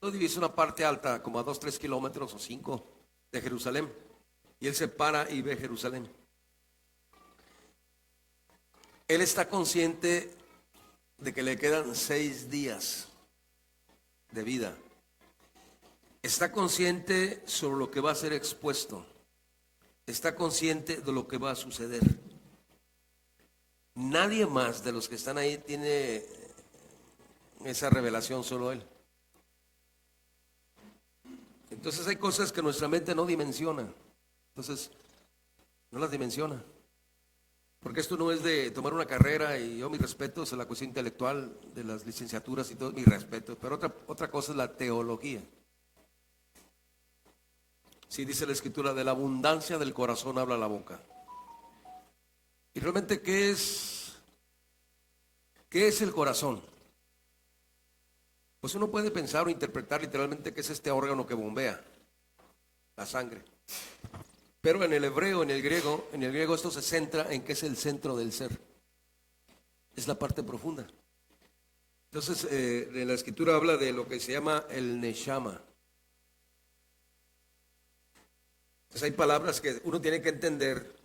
divide una parte alta, como a 2, 3 kilómetros o 5 de Jerusalén. Y él se para y ve Jerusalén. Él está consciente de que le quedan 6 días de vida. Está consciente sobre lo que va a ser expuesto. Está consciente de lo que va a suceder. Nadie más de los que están ahí tiene esa revelación, solo él. Entonces hay cosas que nuestra mente no dimensiona. Entonces, no las dimensiona. Porque esto no es de tomar una carrera, y yo mis respetos a la cuestión intelectual de las licenciaturas y todo, mis respetos. Pero otra cosa es la teología. Sí, dice la Escritura, de la abundancia del corazón habla la boca. Y realmente, ¿qué es el corazón? Pues uno puede pensar o interpretar literalmente que es este órgano que bombea la sangre. Pero en el hebreo, en el griego esto se centra en que es el centro del ser. Es la parte profunda. Entonces, en la Escritura habla de lo que se llama el neshama. Entonces hay palabras que uno tiene que entender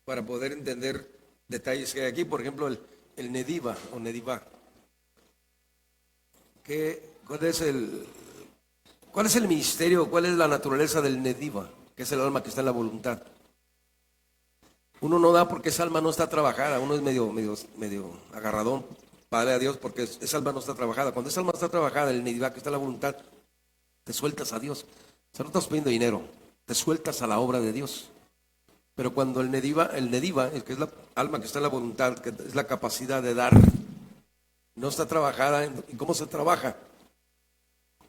para poder entender detalles que hay aquí. Por ejemplo, el nediva o nedivá. ¿Cuál es el misterio? ¿Cuál es la naturaleza del nediva? Que es el alma que está en la voluntad. Uno no da porque esa alma no está trabajada. Uno es medio agarradón, padre a Dios, porque esa alma no está trabajada. Cuando esa alma está trabajada, el nediva que está en la voluntad, te sueltas a Dios. O sea, no estás pidiendo dinero, te sueltas a la obra de Dios. Pero cuando el nediva, que es la alma que está en la voluntad, que es la capacidad de dar, no está trabajada. ¿Y cómo se trabaja?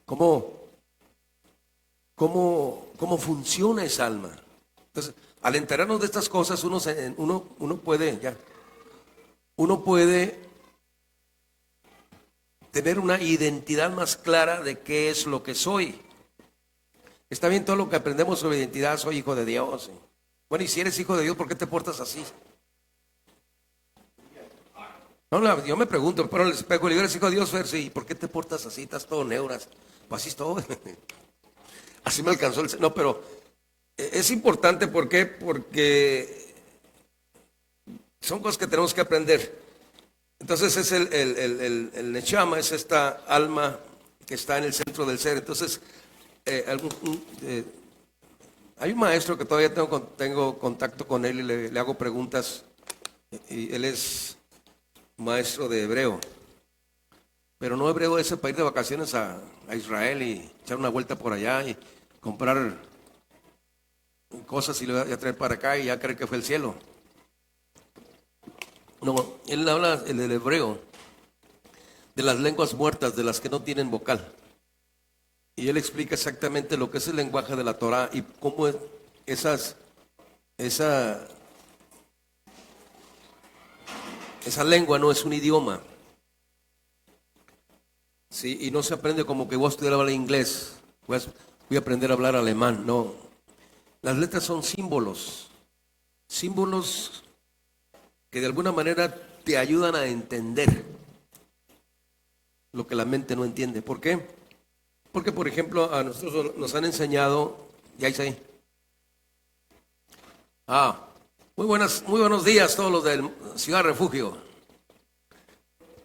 ¿Cómo funciona esa alma? Entonces, al enterarnos de estas cosas, uno puede tener una identidad más clara de qué es lo que soy. Está bien todo lo que aprendemos sobre identidad, soy hijo de Dios. Bueno, y si eres hijo de Dios, ¿por qué te portas así? No, yo me pregunto, pero el espejo, le digo, eres hijo de Dios, Fer, sí, ¿por qué te portas así? Estás todo neuras. Pues así es todo. Así me alcanzó el... No, pero es importante, ¿por qué? Porque son cosas que tenemos que aprender. Entonces es el neshama, es esta alma que está en el centro del ser. Entonces, hay un maestro que todavía tengo contacto con él y le hago preguntas. Y él es maestro de hebreo. Pero no hebreo ese para ir de vacaciones a Israel y echar una vuelta por allá y comprar cosas y lo voy a traer para acá y ya cree que fue el cielo. No, él habla el del hebreo, de las lenguas muertas, de las que no tienen vocal. Y él explica exactamente lo que es el lenguaje de la Torah y cómo esa lengua no es un idioma. Sí, y no se aprende como que voy a estudiar a hablar inglés, voy a aprender a hablar alemán. No, las letras son símbolos que de alguna manera te ayudan a entender lo que la mente no entiende. ¿Por qué? Porque, por ejemplo, a nosotros nos han enseñado, ya hice ahí. Muy buenos días todos los del Ciudad Refugio.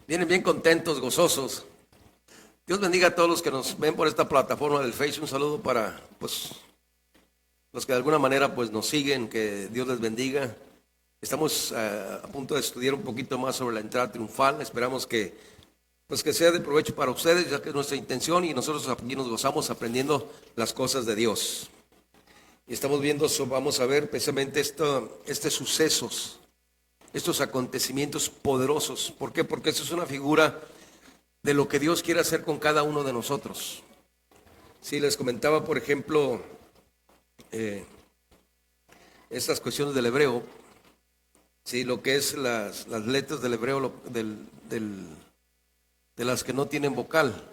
Vienen bien contentos, gozosos. Dios bendiga a todos los que nos ven por esta plataforma del Facebook. Un saludo para los que de alguna manera nos siguen. Que Dios les bendiga. Estamos a punto de estudiar un poquito más sobre la entrada triunfal. Esperamos que sea de provecho para ustedes, ya que es nuestra intención, y nosotros aquí nos gozamos aprendiendo las cosas de Dios. Y estamos viendo, vamos a ver precisamente estos sucesos, estos acontecimientos poderosos. ¿Por qué? Porque eso es una figura de lo que Dios quiere hacer con cada uno de nosotros. Sí, les comentaba, por ejemplo, estas cuestiones del hebreo, sí, lo que es las letras del hebreo, de las que no tienen vocal,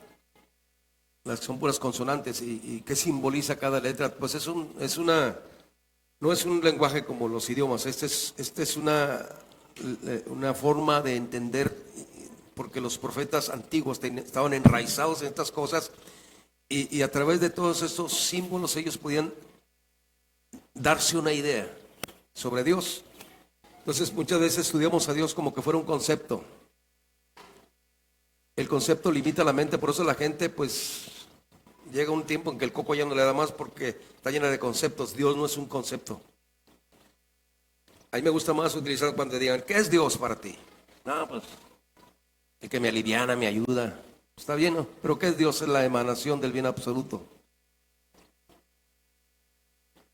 las que son puras consonantes. ¿Y qué simboliza cada letra? Pues no es un lenguaje como los idiomas. Este es una forma de entender, porque los profetas antiguos estaban enraizados en estas cosas Y a través de todos estos símbolos ellos podían darse una idea sobre Dios. Entonces muchas veces estudiamos a Dios como que fuera un concepto. El concepto limita la mente, por eso la gente pues llega un tiempo en que el coco ya no le da más porque está llena de conceptos. Dios no es un concepto. A mí me gusta más utilizar cuando digan, ¿qué es Dios para ti? No, pues el que me aliviana, me ayuda. Está bien, ¿no? Pero ¿qué es Dios? Es la emanación del bien absoluto.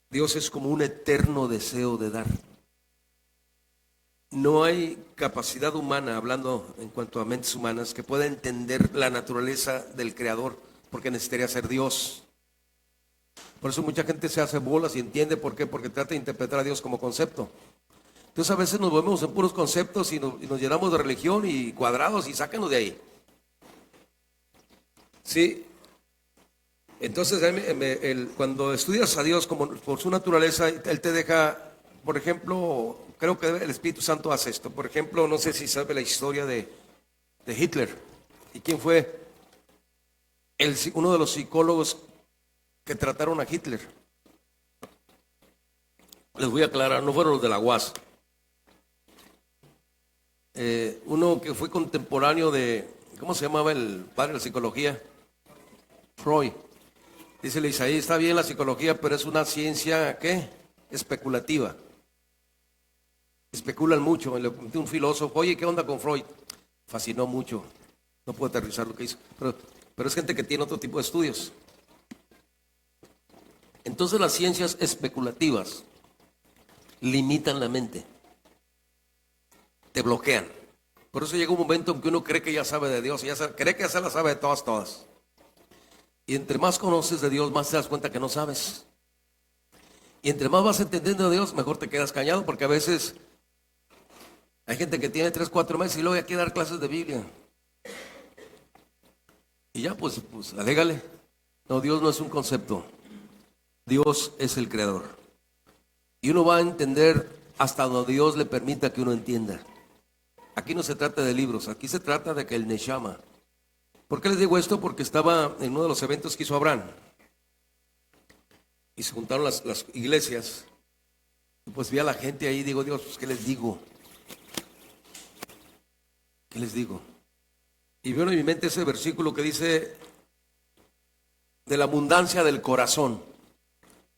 Dios es como un eterno deseo de dar. No hay capacidad humana, hablando en cuanto a mentes humanas, que pueda entender la naturaleza del Creador, porque necesitaría ser Dios. Por eso mucha gente se hace bolas y entiende por qué, porque trata de interpretar a Dios como concepto. Entonces a veces nos volvemos en puros conceptos y nos llenamos de religión y cuadrados y sáquenos de ahí. Sí. Entonces cuando estudias a Dios como por su naturaleza, Él te deja, por ejemplo, creo que el Espíritu Santo hace esto. Por ejemplo, no sé si sabe la historia de Hitler. ¿Y quién fue uno de los psicólogos que trataron a Hitler? Les voy a aclarar, no fueron los de la UAS. Uno que fue contemporáneo de, ¿cómo se llamaba el padre de la psicología? Freud. Dice Isaí, está bien la psicología, pero es una ciencia, ¿qué? Especulativa. Especulan mucho. Un filósofo, oye, ¿qué onda con Freud? Fascinó mucho. No puedo aterrizar lo que hizo. Pero es gente que tiene otro tipo de estudios. Entonces las ciencias especulativas limitan la mente. Te bloquean. Por eso llega un momento en que uno cree que ya sabe de Dios, cree que ya se la sabe de todas. Y entre más conoces de Dios, más te das cuenta que no sabes. Y entre más vas entendiendo de Dios, mejor te quedas callado, porque a veces hay gente que tiene 3, 4 meses y luego ya quiere dar clases de Biblia. Y ya, pues alégale. No, Dios no es un concepto. Dios es el Creador. Y uno va a entender hasta donde Dios le permita que uno entienda. Aquí no se trata de libros, aquí se trata de que el Neshama. ¿Por qué les digo esto? Porque estaba en uno de los eventos que hizo Abraham. Y se juntaron las iglesias. Y pues vi a la gente ahí y digo, Dios, pues, ¿qué les digo? ¿Qué les digo? Y veo en mi mente ese versículo que dice, de la abundancia del corazón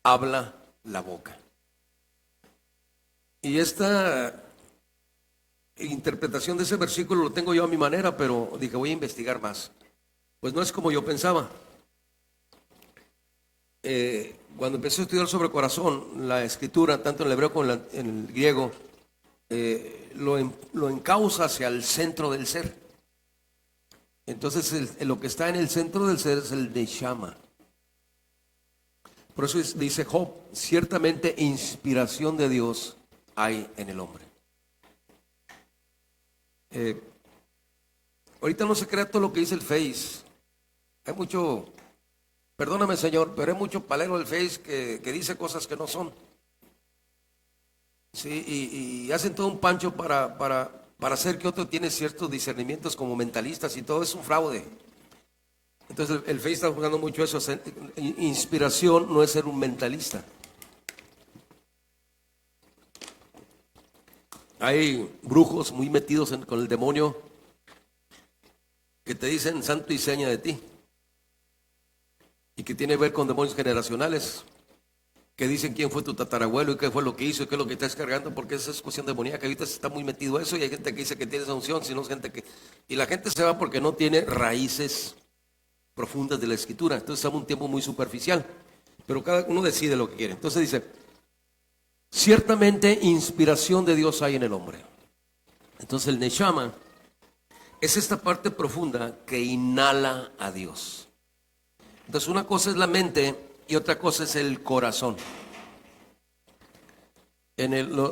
habla la boca. Y esta interpretación de ese versículo lo tengo yo a mi manera, pero dije, voy a investigar más. Pues no es como yo pensaba. Cuando empecé a estudiar sobre el corazón, la escritura, tanto en el hebreo como en el griego, lo encausa hacia el centro del ser. Entonces lo que está en el centro del ser es el Neshama. Por eso dice Job, ciertamente inspiración de Dios hay en el hombre. Ahorita no se crea todo lo que dice el Face. Hay mucho, perdóname Señor, pero hay mucho palero del Face que dice cosas que no son. Sí, y hacen todo un pancho para hacer que otro tiene ciertos discernimientos como mentalistas y todo es un fraude. Entonces el Face está jugando mucho eso. Inspiración no es ser un mentalista. Hay brujos muy metidos con el demonio que te dicen santo y seña de ti. Y que tiene que ver con demonios generacionales. Que dicen quién fue tu tatarabuelo y qué fue lo que hizo y qué es lo que estás cargando, porque esa es cuestión demoníaca. Ahorita está muy metido eso y hay gente que dice que tiene esa unción, sino gente que... Y la gente se va porque no tiene raíces profundas de la escritura. Entonces estamos en un tiempo muy superficial. Pero cada uno decide lo que quiere. Entonces dice, ciertamente inspiración de Dios hay en el hombre. Entonces el Neshama es esta parte profunda que inhala a Dios. Entonces una cosa es la mente y otra cosa es el corazón.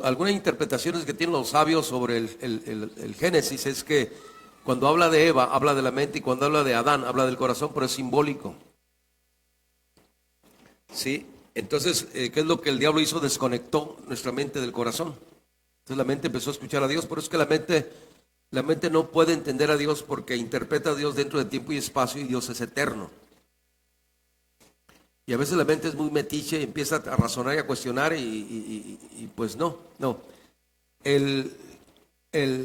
Algunas interpretaciones que tienen los sabios sobre el Génesis es que cuando habla de Eva, habla de la mente, y cuando habla de Adán, habla del corazón, pero es simbólico. ¿Sí? Entonces, ¿qué es lo que el diablo hizo? Desconectó nuestra mente del corazón. Entonces la mente empezó a escuchar a Dios. Por eso es que la mente no puede entender a Dios porque interpreta a Dios dentro de tiempo y espacio y Dios es eterno. Y a veces la mente es muy metiche y empieza a razonar y a cuestionar y pues no, no. El,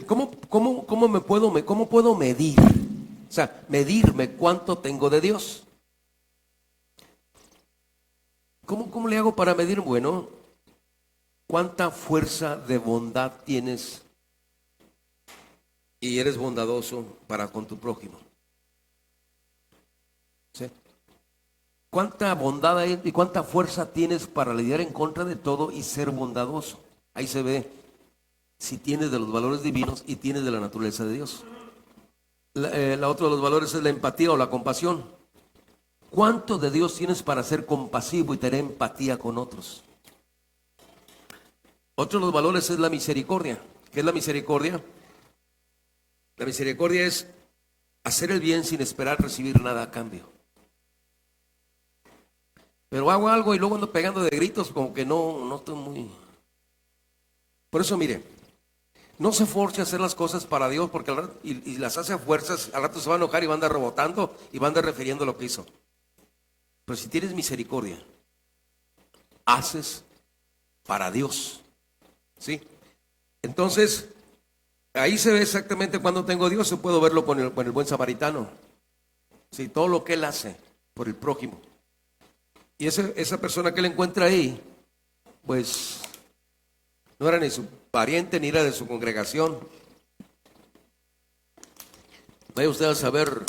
¿cómo puedo medir? O sea, medirme cuánto tengo de Dios. ¿Cómo le hago para medir? Bueno, ¿cuánta fuerza de bondad tienes y eres bondadoso para con tu prójimo? ¿Sí? ¿Cuánta bondad hay y cuánta fuerza tienes para lidiar en contra de todo y ser bondadoso? Ahí se ve si tienes de los valores divinos y tienes de la naturaleza de Dios. La otra de los valores es la empatía o la compasión. ¿Cuánto de Dios tienes para ser compasivo y tener empatía con otros? Otro de los valores es la misericordia. ¿Qué es la misericordia? La misericordia es hacer el bien sin esperar recibir nada a cambio. Pero hago algo y luego ando pegando de gritos como que no estoy muy... Por eso mire, no se force a hacer las cosas para Dios porque al rato, y las hace a fuerzas, al rato se va a enojar y va a andar rebotando y va a andar refiriendo lo que hizo. Pero si tienes misericordia, haces para Dios. ¿Sí? Entonces, ahí se ve exactamente cuando tengo a Dios, yo puedo verlo con el buen samaritano. ¿Sí? Todo lo que él hace por el prójimo. Y esa persona que él encuentra ahí, pues no era ni su pariente ni era de su congregación. Vaya usted a saber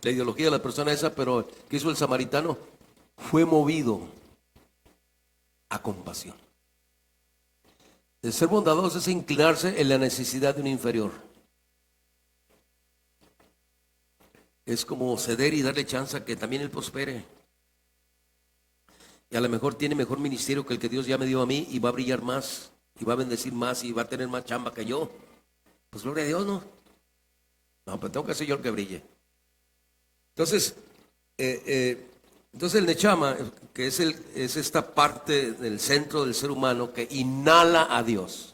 la ideología de la persona esa, pero ¿qué hizo el samaritano? Fue movido a compasión. El ser bondadoso es inclinarse en la necesidad de un inferior. Es como ceder y darle chance a que también él prospere. Y a lo mejor tiene mejor ministerio que el que Dios ya me dio a mí y va a brillar más, y va a bendecir más y va a tener más chamba que yo. Pues gloria a Dios, ¿no? No, pero tengo que ser yo el que brille. Entonces, el nechama, que es esta parte del centro del ser humano que inhala a Dios.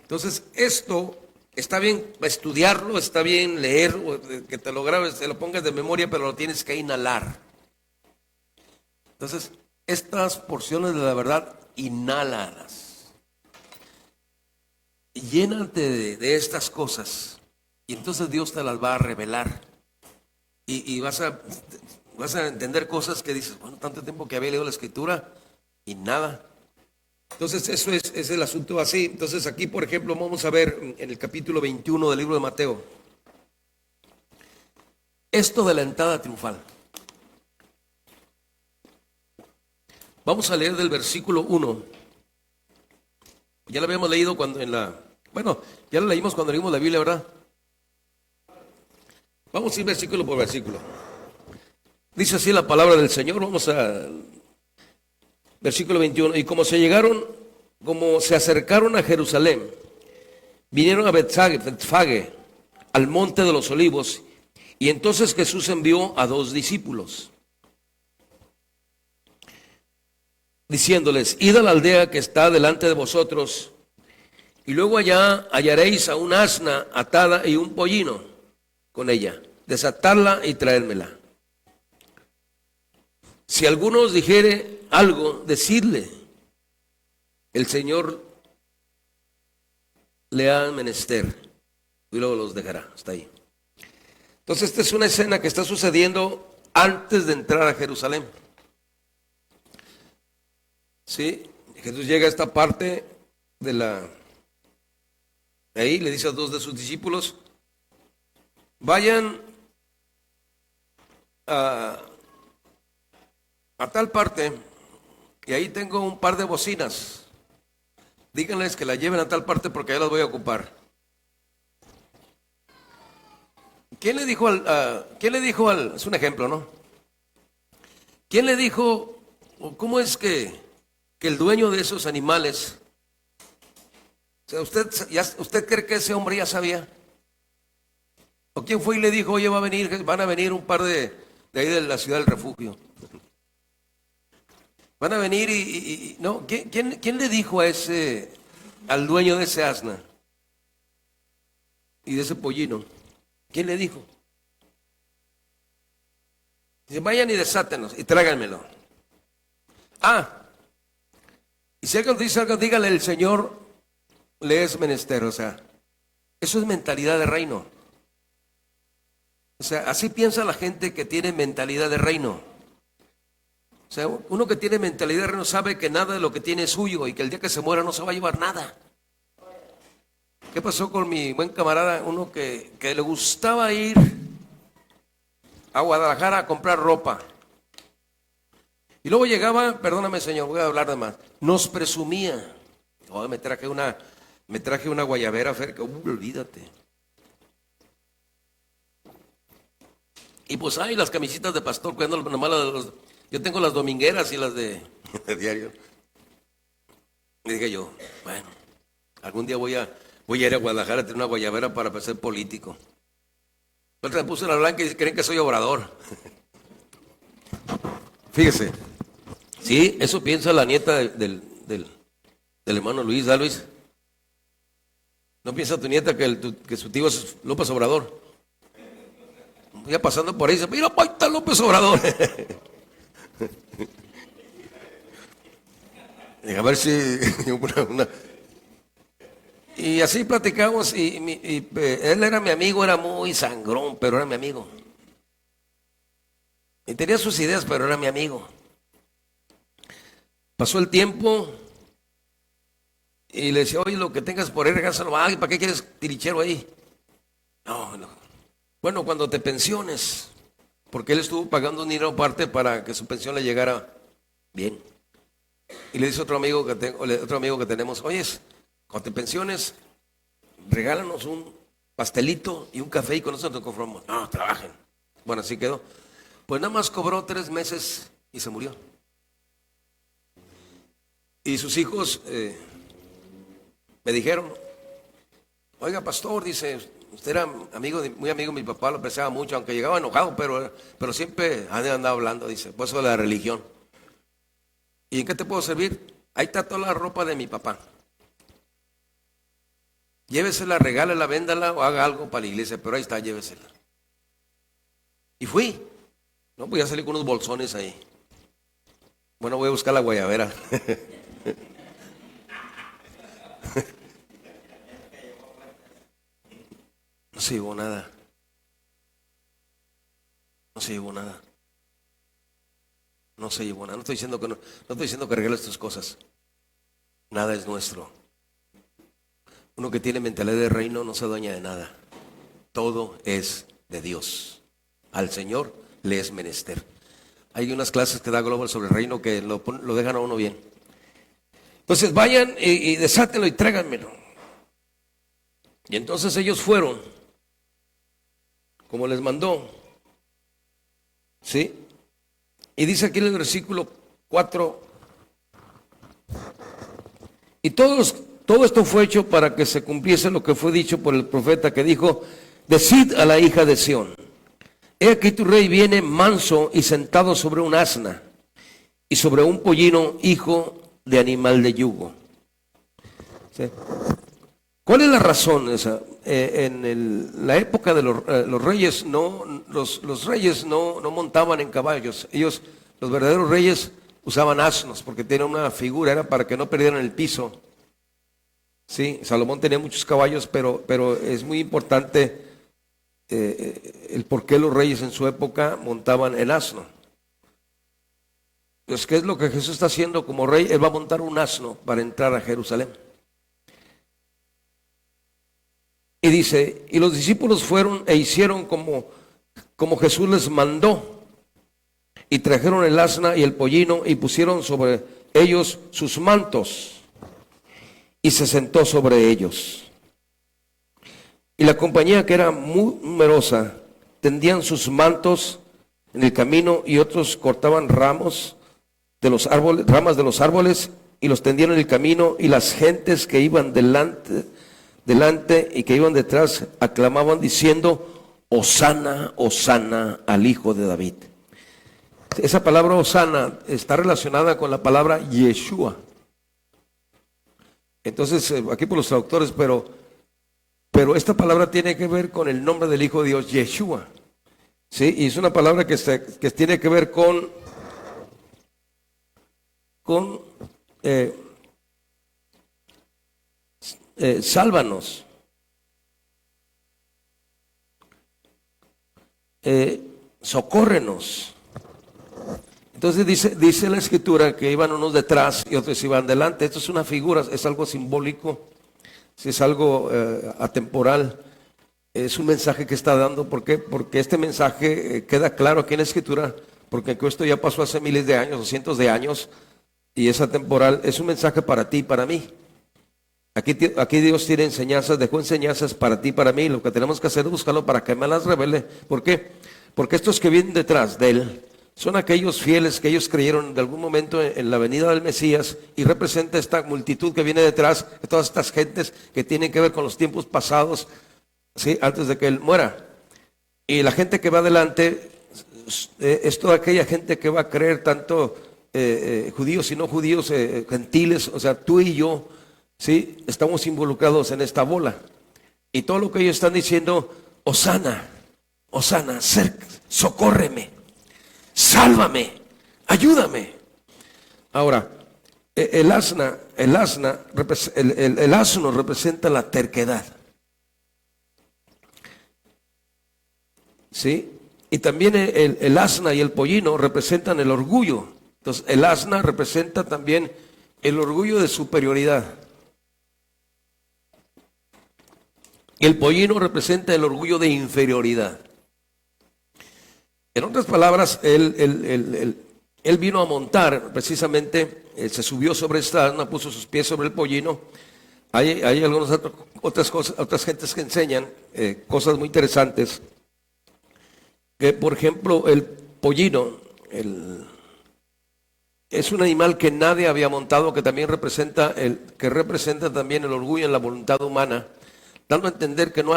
Entonces, esto está bien estudiarlo, está bien leer, que te lo grabes, te lo pongas de memoria, pero lo tienes que inhalar. Entonces, estas porciones de la verdad, inhálalas. Llénate de estas cosas y entonces Dios te las va a revelar. Y vas a entender cosas que dices, bueno, tanto tiempo que había leído la escritura y nada. Entonces eso es el asunto así. Entonces aquí, por ejemplo, vamos a ver en el capítulo 21 del libro de Mateo, esto de la entrada triunfal. Vamos a leer del versículo 1. Ya lo habíamos leído ya lo leímos cuando leímos la Biblia, ¿verdad? Vamos a ir versículo por versículo. Dice así la palabra del Señor. Vamos a versículo 21. Y como se acercaron a Jerusalén, vinieron a Betfage, al monte de los olivos, y entonces Jesús envió a 2 discípulos, diciéndoles: id a la aldea que está delante de vosotros, y luego allá hallaréis a un asna atada y un pollino con ella, desatarla y traérmela. Si alguno os dijere algo, decidle: el Señor le ha menester, y luego los dejará. Hasta ahí. Entonces esta es una escena que está sucediendo antes de entrar a Jerusalén. ¿Sí? Jesús llega a esta parte ahí le dice a 2 de sus discípulos: vayan a tal parte, y ahí tengo un par de bocinas. Díganles que la lleven a tal parte porque ya las voy a ocupar. ¿Quién le dijo es un ejemplo, ¿no? ¿Quién le dijo, o cómo es que el dueño de esos animales, o sea, ¿usted cree que ese hombre ya sabía? ¿O quién fue y le dijo: oye, van a venir un par de ahí de la ciudad del refugio? Van a venir no, ¿quién le dijo al dueño de ese asna y de ese pollino? ¿Quién le dijo? Dice, vayan y desátenos y tráiganmelo. Y si alguien dice algo, dígale, el Señor le es menester. O sea, eso es mentalidad de reino. O sea, así piensa la gente que tiene mentalidad de reino. O sea, uno que tiene mentalidad de reino sabe que nada de lo que tiene es suyo y que el día que se muera no se va a llevar nada. ¿Qué pasó con mi buen camarada? Uno que le gustaba ir a Guadalajara a comprar ropa. Y luego llegaba, perdóname señor, voy a hablar de más, nos presumía. Oh, me traje una guayabera, Fer, que olvídate. Y pues hay las camisitas de pastor, cuando nomás yo tengo las domingueras y las de diario. Y dije yo, bueno, algún día voy a ir a Guadalajara a tener una guayabera para ser político. Otra me puse la blanca y creen que soy obrador. Fíjese. Sí, eso piensa la nieta del hermano Luis, ¿da Luis? ¿No piensa tu nieta que su tío es López Obrador? Ya pasando por ahí dice, mira, ahí está López Obrador. A ver si Y así platicamos y él era mi amigo, era muy sangrón, pero era mi amigo. Y tenía sus ideas, pero era mi amigo. Pasó el tiempo y le decía, oye, lo que tengas por ahí, regásalo. Ay, ¿para qué quieres tirichero ahí? No. Bueno, cuando te pensiones, porque él estuvo pagando un dinero aparte para que su pensión le llegara bien. Y le dice otro amigo que tenemos, oye, cuando te pensiones, regálanos un pastelito y un café y con eso nos conformamos. No, trabajen. Bueno, así quedó. Pues nada más cobró 3 meses y se murió. Y sus hijos me dijeron, oiga pastor, dice, usted era muy amigo de mi papá, lo apreciaba mucho, aunque llegaba enojado, pero siempre andaba hablando, dice, por eso de la religión. ¿Y en qué te puedo servir? Ahí está toda la ropa de mi papá. Llévesela, regálala, véndala o haga algo para la iglesia, pero ahí está, llévesela. Y fui. No, pues ya salí con unos bolsones ahí. Bueno, voy a buscar la guayabera. No se llevó nada. No se llevó nada. No se llevó nada. No estoy diciendo que regales tus cosas. Nada es nuestro. Uno que tiene mentalidad de reino no se dueña de nada. Todo es de Dios. Al Señor le es menester. Hay unas clases que da Global sobre el reino que lo dejan a uno bien. Entonces vayan y desátenlo y tráiganmelo. Y entonces ellos fueron, como les mandó. ¿Sí? Y dice aquí en el versículo 4, y todo esto fue hecho para que se cumpliese lo que fue dicho por el profeta que dijo, decid a la hija de Sión, he aquí tu rey viene manso y sentado sobre un asna y sobre un pollino, hijo de animal de yugo. ¿Sí? ¿Cuál es la razón esa? En la época de los reyes, los reyes no montaban en caballos. Ellos, los verdaderos reyes, usaban asnos porque tenían una figura, era para que no perdieran el piso. Sí, Salomón tenía muchos caballos, pero es muy importante el por qué los reyes en su época montaban el asno. Entonces, ¿qué es lo que Jesús está haciendo como rey? Él va a montar un asno para entrar a Jerusalén. Y dice, y los discípulos fueron e hicieron como Jesús les mandó. Y trajeron el asna y el pollino y pusieron sobre ellos sus mantos. Y se sentó sobre ellos. Y la compañía, que era muy numerosa, tendían sus mantos en el camino y otros cortaban ramas de los árboles y los tendían en el camino, y las gentes que iban delante y que iban detrás aclamaban diciendo, Hosana, Hosana al Hijo de David. Esa palabra Hosana está relacionada con la palabra Yeshua. Entonces, aquí por los traductores, pero esta palabra tiene que ver con el nombre del Hijo de Dios, Yeshua. Sí, y es una palabra que tiene que ver con sálvanos, socórrenos. Entonces dice la escritura que iban unos detrás y otros iban delante. Esto es una figura, es algo simbólico, es algo atemporal. Es un mensaje que está dando. ¿Por qué? Porque este mensaje queda claro aquí en la escritura, porque esto ya pasó hace miles de años o cientos de años y es atemporal. Es un mensaje para ti y para mí. Aquí Dios tiene enseñanzas, dejó enseñanzas para ti y para mí. Lo que tenemos que hacer es buscarlo para que me las revele. ¿Por qué? Porque estos que vienen detrás de Él son aquellos fieles que ellos creyeron de algún momento en la venida del Mesías, y representa esta multitud que viene detrás de todas estas gentes que tienen que ver con los tiempos pasados, ¿sí? Antes de que Él muera. Y la gente que va adelante es toda aquella gente que va a creer, tanto judíos y no judíos, gentiles. O sea, tú y yo, ¿sí? Estamos involucrados en esta bola. Y todo lo que ellos están diciendo: Hosana, Hosana, socórreme, sálvame, ayúdame. Ahora, el asno representa la terquedad, ¿sí? Y también el asna y el pollino representan el orgullo. Entonces, el asna representa también el orgullo de superioridad. El pollino representa el orgullo de inferioridad. En otras palabras, él vino a montar precisamente, se subió sobre esta asna, puso sus pies sobre el pollino. Hay algunas otras gentes que enseñan cosas muy interesantes. Que, por ejemplo, el pollino es un animal que nadie había montado, que también representa también el orgullo en la voluntad humana, dando a entender que no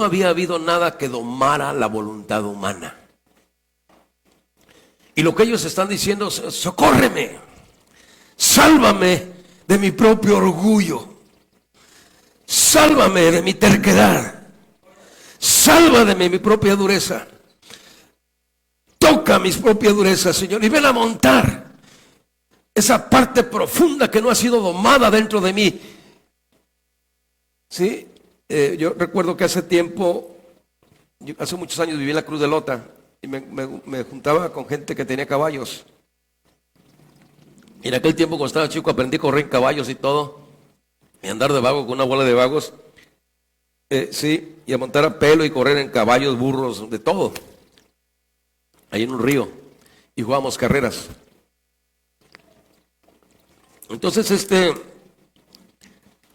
había habido nada que domara la voluntad humana. Y lo que ellos están diciendo: socórreme, sálvame de mi propio orgullo, sálvame de mi terquedad, sálvame de mi propia dureza, toca mis propias durezas, Señor, y ven a montar esa parte profunda que no ha sido domada dentro de mí. ¿Sí? Yo recuerdo que hace muchos años viví en la Cruz de Lota y me juntaba con gente que tenía caballos. Y en aquel tiempo, cuando estaba chico, aprendí a correr en caballos y todo, y andar de vago con una bola de vagos, sí, y a montar a pelo y correr en caballos, burros, de todo, ahí en un río, y jugábamos carreras. Entonces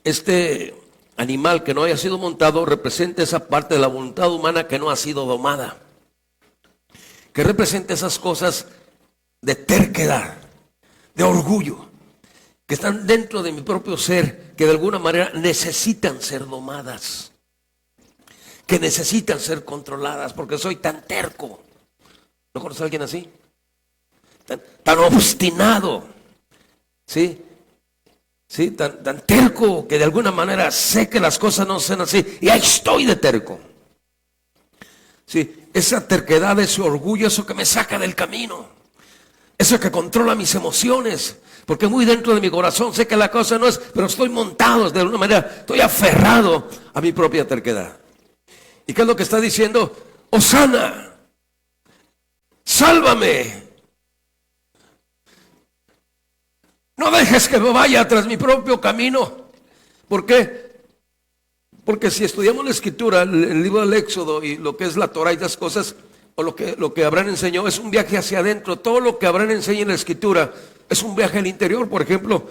este animal que no haya sido montado representa esa parte de la voluntad humana que no ha sido domada, que representa esas cosas de terquedad, de orgullo, que están dentro de mi propio ser, que de alguna manera necesitan ser domadas, que necesitan ser controladas, porque soy tan terco. ¿No conoces a alguien así? Tan obstinado, ¿sí? Sí, tan terco, que de alguna manera sé que las cosas no sean así, y ahí estoy de terco. Sí, esa terquedad, ese orgullo, eso que me saca del camino, eso que controla mis emociones, porque muy dentro de mi corazón sé que la cosa no es, pero estoy montado de alguna manera, estoy aferrado a mi propia terquedad. ¿Y qué es lo que está diciendo? Hosana, sálvame. No dejes que me vaya tras mi propio camino. ¿Por qué? Porque si estudiamos la escritura, el libro del Éxodo y lo que es la Torah y las cosas, o lo que Abraham enseñó, es un viaje hacia adentro. Todo lo que Abraham enseña en la escritura es un viaje al interior. Por ejemplo,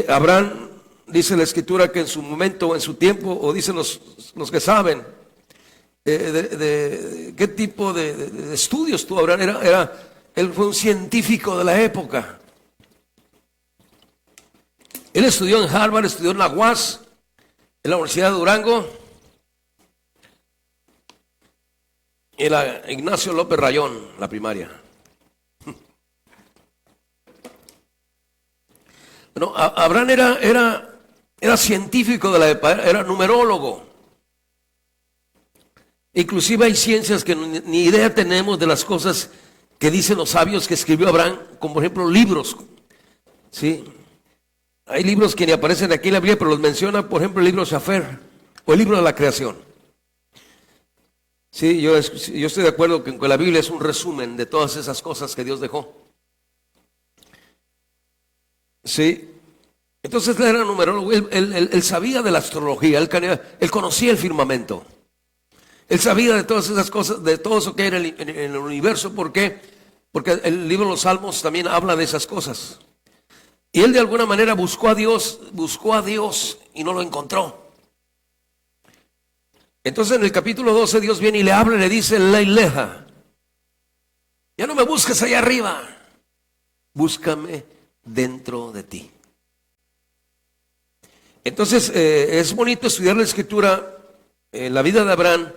Abraham, dice la escritura, que en su momento, en su tiempo, o dicen los que saben, de qué tipo de estudios tuvo Abraham. Él fue un científico de la época. Él estudió en Harvard, estudió en la UAS, en la Universidad de Durango, en la Ignacio López Rayón, la primaria. Bueno, Abraham era científico de la época, era numerólogo. Inclusive hay ciencias que ni idea tenemos de las cosas que dicen los sabios que escribió Abraham, como por ejemplo libros. ¿Sí? Hay libros que ni aparecen aquí en la Biblia, pero los menciona, por ejemplo, el libro Shafer o el libro de la creación. Sí, yo estoy de acuerdo que la Biblia es un resumen de todas esas cosas que Dios dejó. Sí. Entonces él era numerólogo, él sabía de la astrología, él conocía el firmamento. Él sabía de todas esas cosas, de todo eso que hay en el universo. ¿Por qué? Porque el libro de los Salmos también habla de esas cosas. Y él de alguna manera buscó a Dios y no lo encontró. Entonces en el capítulo 12 Dios viene y le habla y le dice: Leileja, ya no me busques allá arriba, búscame dentro de ti. Entonces es bonito estudiar la Escritura en la vida de Abraham,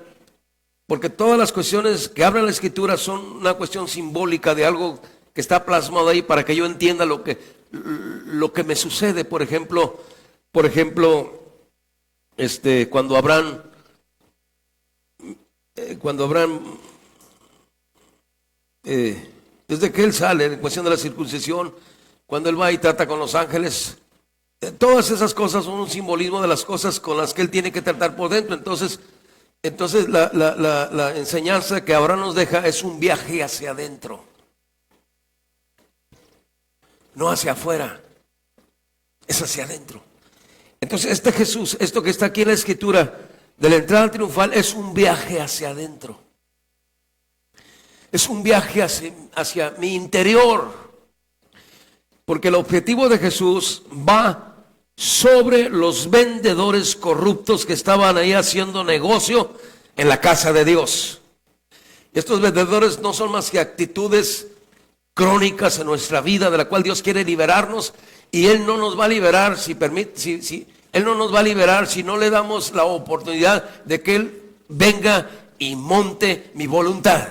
porque todas las cuestiones que habla la Escritura son una cuestión simbólica de algo que está plasmado ahí para que yo entienda lo que me sucede. Por ejemplo, cuando Abraham desde que él sale en cuestión de la circuncisión, cuando él va y trata con los ángeles, todas esas cosas son un simbolismo de las cosas con las que él tiene que tratar por dentro. Entonces la enseñanza que Abraham nos deja es un viaje hacia adentro, no hacia afuera, es hacia adentro. Entonces este Jesús, esto que está aquí en la Escritura de la entrada triunfal, es un viaje hacia adentro, es un viaje hacia mi interior, porque el objetivo de Jesús va sobre los vendedores corruptos que estaban ahí haciendo negocio en la casa de Dios. Estos vendedores no son más que actitudes crónicas en nuestra vida, de la cual Dios quiere liberarnos, y Él no nos va a liberar Él no nos va a liberar si no le damos la oportunidad de que Él venga y monte mi voluntad.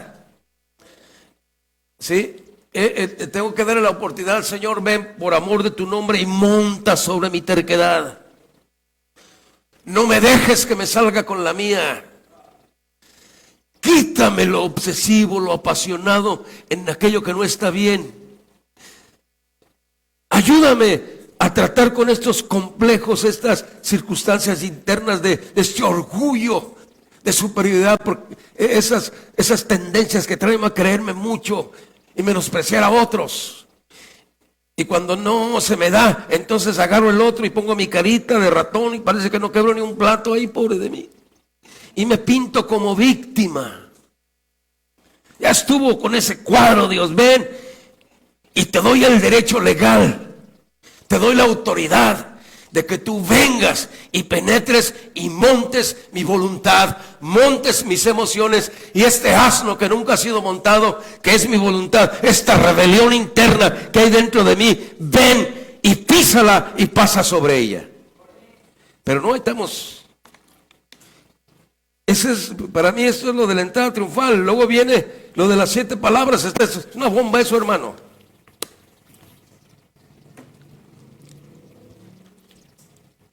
¿Sí? Tengo que darle la oportunidad al Señor: ven por amor de tu nombre y monta sobre mi terquedad. No me dejes que me salga con la mía. Quítame lo obsesivo, lo apasionado en aquello que no está bien. Ayúdame a tratar con estos complejos, estas circunstancias internas de este orgullo de superioridad, porque esas tendencias que traen a creerme mucho y menospreciar a otros. Y cuando no se me da, entonces agarro el otro y pongo mi carita de ratón y parece que no quebro ni un plato ahí, pobre de mí. Y me pinto como víctima. Ya estuvo con ese cuadro, Dios, ven y te doy el derecho legal, te doy la autoridad de que tú vengas y penetres y montes mi voluntad, montes mis emociones, y este asno que nunca ha sido montado, que es mi voluntad, esta rebelión interna que hay dentro de mí, ven y písala y pasa sobre ella. Pero no estamos. Para mí esto es lo de la entrada triunfal. Luego viene lo de las 7 palabras. Esta es una bomba eso, hermano.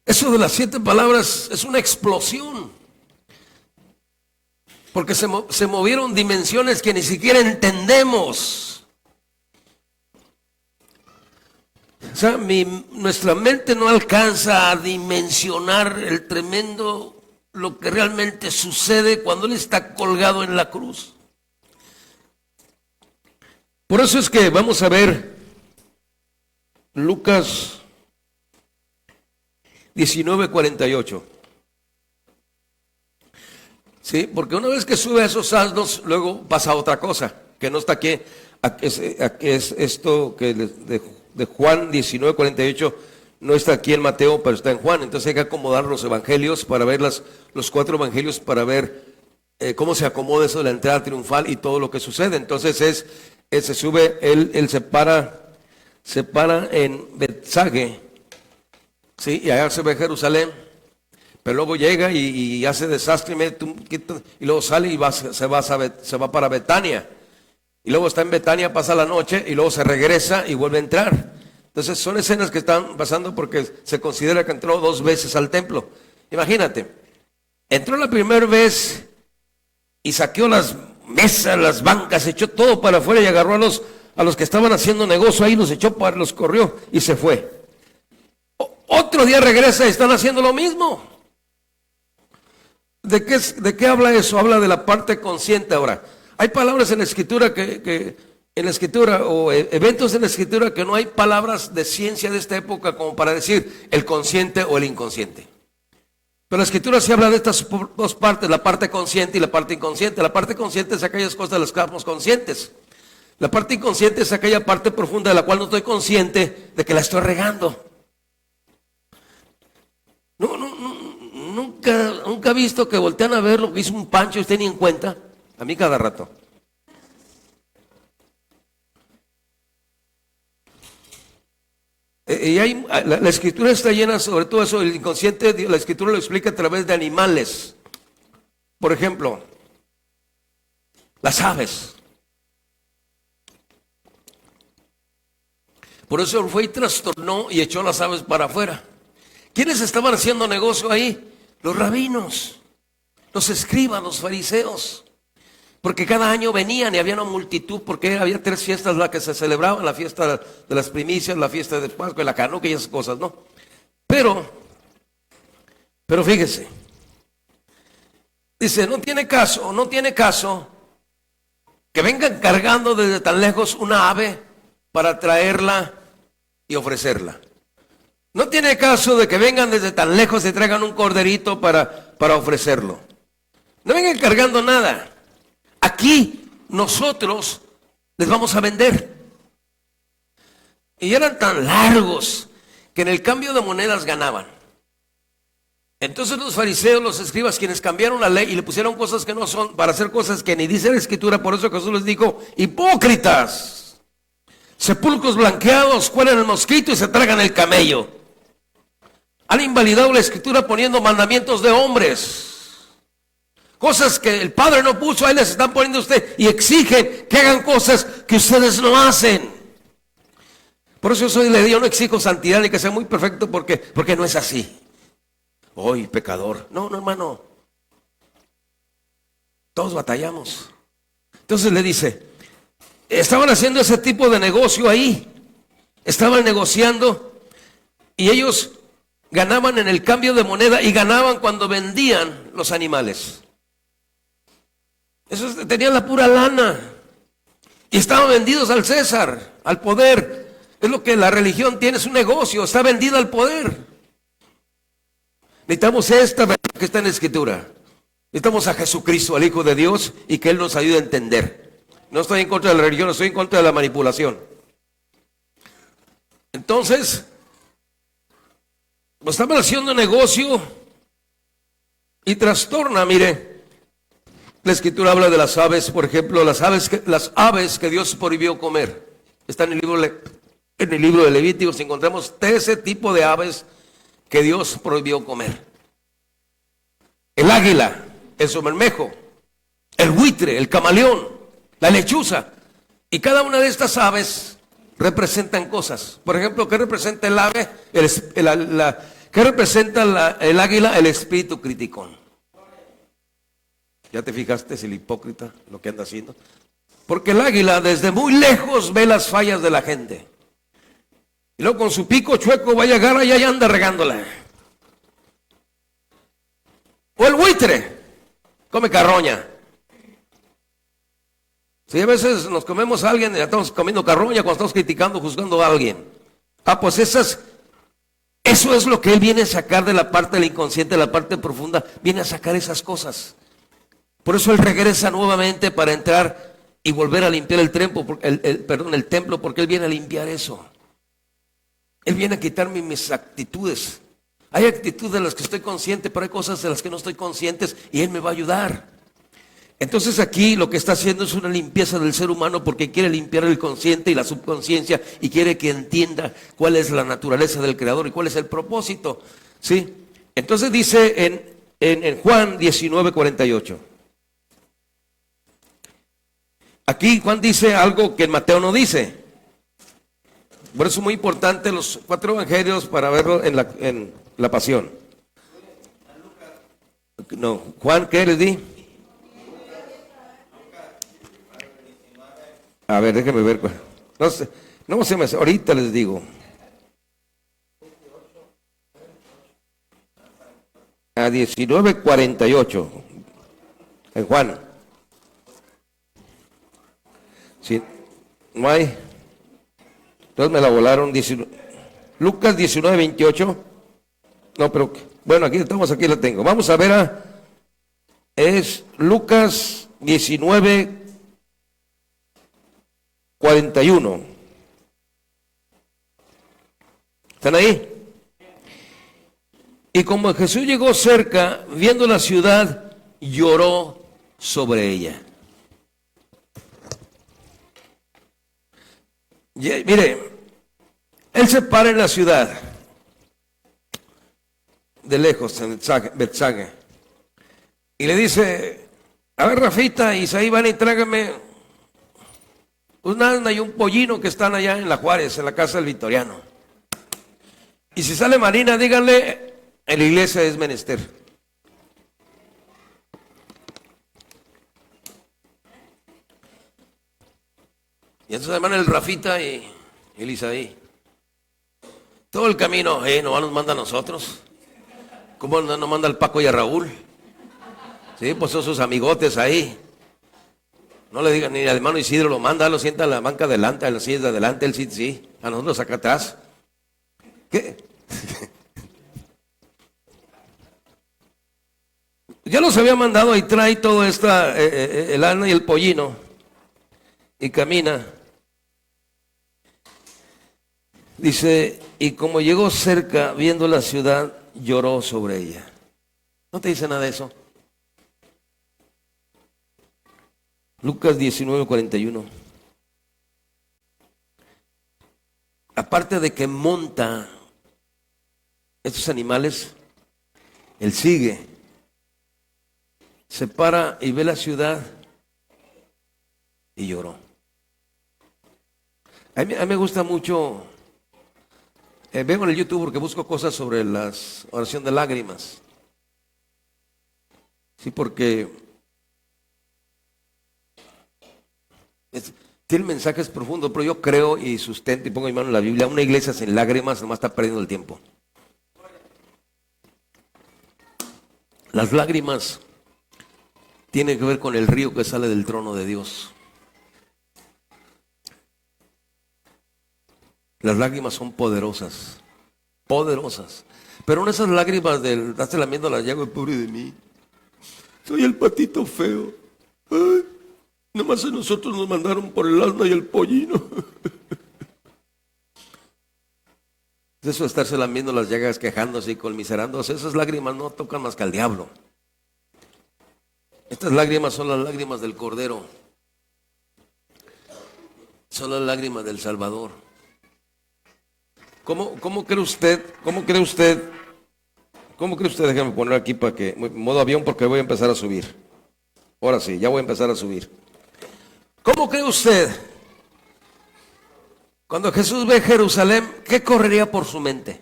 Eso de las 7 palabras es una explosión, porque se movieron dimensiones que ni siquiera entendemos. O sea, nuestra mente no alcanza a dimensionar el tremendo, lo que realmente sucede cuando Él está colgado en la cruz. Por eso es que vamos a ver Lucas 19:48. Sí, porque una vez que sube a esos asnos, luego pasa otra cosa, que no está aquí. Es esto que de Juan 19:48 no está aquí en Mateo, pero está en Juan. Entonces hay que acomodar los evangelios para ver los 4 evangelios para ver cómo se acomoda eso de la entrada triunfal y todo lo que sucede. Entonces se sube, él se para en Bethsage. Sí, y allá se ve Jerusalén, pero luego llega y hace desastre y luego sale y se va para Betania, y luego está en Betania, pasa la noche y luego se regresa y vuelve a entrar. Entonces son escenas que están pasando porque se considera que entró 2 veces al templo. Imagínate, entró la primera vez y saqueó las mesas, las bancas, echó todo para afuera y agarró a los que estaban haciendo negocio ahí, los corrió y se fue. Otro día regresa y están haciendo lo mismo. ¿De qué habla eso? Habla de la parte consciente. Ahora, hay palabras en la escritura en la escritura o eventos en la escritura que no hay palabras de ciencia de esta época como para decir el consciente o el inconsciente. Pero la escritura sí habla de estas dos partes, la parte consciente y la parte inconsciente. La parte consciente es aquellas cosas de las que estamos conscientes. La parte inconsciente es aquella parte profunda de la cual no estoy consciente de que la estoy regando. Nunca he visto que voltean a ver lo que hizo un Pancho y usted ni en cuenta. A mí cada rato. La escritura está llena sobre todo eso. El inconsciente, la escritura lo explica a través de animales. Por ejemplo, las aves. Por eso fue y trastornó y echó las aves para afuera. ¿Quiénes estaban haciendo negocio ahí? Los rabinos, los escribas, los fariseos. Porque cada año venían y había una multitud, porque había 3 fiestas las que se celebraban: la fiesta de las primicias, la fiesta de Pascua, la Canuca y esas cosas, ¿no? Pero fíjese, dice, no tiene caso que vengan cargando desde tan lejos una ave para traerla y ofrecerla. No tiene caso de que vengan desde tan lejos y traigan un corderito para ofrecerlo. No vengan cargando nada. Aquí nosotros les vamos a vender. Y eran tan largos que en el cambio de monedas ganaban. Entonces los fariseos, los escribas, quienes cambiaron la ley y le pusieron cosas que no son, para hacer cosas que ni dice la escritura, por eso Jesús les dijo: hipócritas, sepulcros blanqueados, cuelan el mosquito y se tragan el camello. Han invalidado la escritura poniendo mandamientos de hombres. Cosas que el Padre no puso, ahí les están poniendo a usted y exigen que hagan cosas que ustedes no hacen. Por eso yo no exijo santidad ni que sea muy perfecto porque no es así. Hoy pecador. No, hermano. Todos batallamos. Entonces le dice, estaban haciendo ese tipo de negocio ahí. Estaban negociando y ellos ganaban en el cambio de moneda y ganaban cuando vendían los animales. Eso tenían la pura lana. Y estaban vendidos al César, al poder. Es lo que la religión tiene, es un negocio, está vendida al poder. Necesitamos esta verdad que está en la escritura. Necesitamos a Jesucristo, al Hijo de Dios, y que Él nos ayude a entender. No estoy en contra de la religión, estoy en contra de la manipulación. Entonces, estaban haciendo negocio y trastorna, mire. La escritura habla de las aves, por ejemplo, las aves que Dios prohibió comer. Está en el libro de Levíticos, encontramos 13 tipos de aves que Dios prohibió comer. El águila, el somermejo, el buitre, el camaleón, la lechuza. Y cada una de estas aves representan cosas. Por ejemplo, ¿qué representa el ave? ¿Qué representa el águila? El espíritu criticón. ¿Ya te fijaste? Es el hipócrita lo que anda haciendo. Porque el águila desde muy lejos ve las fallas de la gente. Y luego con su pico chueco va a llegar allá y anda regándola. O el buitre, come carroña. Si a veces nos comemos a alguien y ya estamos comiendo carroña cuando estamos criticando, juzgando a alguien. Pues eso es lo que él viene a sacar de la parte del inconsciente, de la parte profunda. Viene a sacar esas cosas. Por eso él regresa nuevamente para entrar y volver a limpiar el templo, porque él viene a limpiar eso. Él viene a quitarme mis actitudes. Hay actitudes de las que estoy consciente, pero hay cosas de las que no estoy consciente y él me va a ayudar. Entonces aquí lo que está haciendo es una limpieza del ser humano, porque quiere limpiar el consciente y la subconsciencia y quiere que entienda cuál es la naturaleza del Creador y cuál es el propósito. ¿Sí? Entonces dice en Juan 19:48. Aquí Juan dice algo que en Mateo no dice. Por eso es muy importante los 4 evangelios para verlo en la pasión. No, Juan, ¿qué les di? A ver, déjenme ver. No sé, no se me hace, ahorita les digo. A 19:48. En Juan. Sí, no hay. Entonces me la volaron. Lucas 19:28. No, pero bueno, aquí estamos, aquí la tengo. Vamos a ver es Lucas 19:41. ¿Están ahí? Y como Jesús llegó cerca, viendo la ciudad, lloró sobre ella. Mire, él se para en la ciudad, de lejos, en Bethsaida, y le dice: a ver, Rafita y Isaí, van y tráigame un asna y un pollino que están allá en la Juárez, en la casa del Victoriano. Y si sale Marina, díganle, en la iglesia es menester. Y entonces hermano el Rafita y el Isaí. Todo el camino, no nos manda a nosotros. ¿Cómo no manda al Paco y a Raúl? Sí, pues son sus amigotes ahí. No le digan, ni al hermano Isidro lo manda, lo sienta en la banca adelante, en las sillas de adelante, él sí, a nosotros acá atrás. ¿Qué? Ya los había mandado y trae todo esta, el asna y el pollino, y camina. Dice, y como llegó cerca, viendo la ciudad, lloró sobre ella. ¿No te dice nada de eso? Lucas 19:41. Aparte de que monta estos animales, él sigue, se para y ve la ciudad y lloró. A mí me gusta mucho, veo en el YouTube porque busco cosas sobre la oración de lágrimas. Sí, porque tiene mensajes profundos, pero yo creo y sustento y pongo mi mano en la Biblia, una iglesia sin lágrimas nomás está perdiendo el tiempo. Las lágrimas tienen que ver con el río que sale del trono de Dios. Las lágrimas son poderosas, poderosas. Pero no esas lágrimas del, date lamiendo las llagas, pobre de mí. Soy el patito feo. Ay, nomás a nosotros nos mandaron por el asna y el pollino. Eso de estarse lamiendo las llagas, quejándose y conmiserándose, esas lágrimas no tocan más que al diablo. Estas lágrimas son las lágrimas del Cordero. Son las lágrimas del Salvador. ¿Cómo cree usted? ¿Cómo cree usted? ¿Cómo cree usted? Déjame poner aquí para que, modo avión, porque voy a empezar a subir. Ahora sí, ya voy a empezar a subir. ¿Cómo cree usted? Cuando Jesús ve Jerusalén, ¿qué correría por su mente?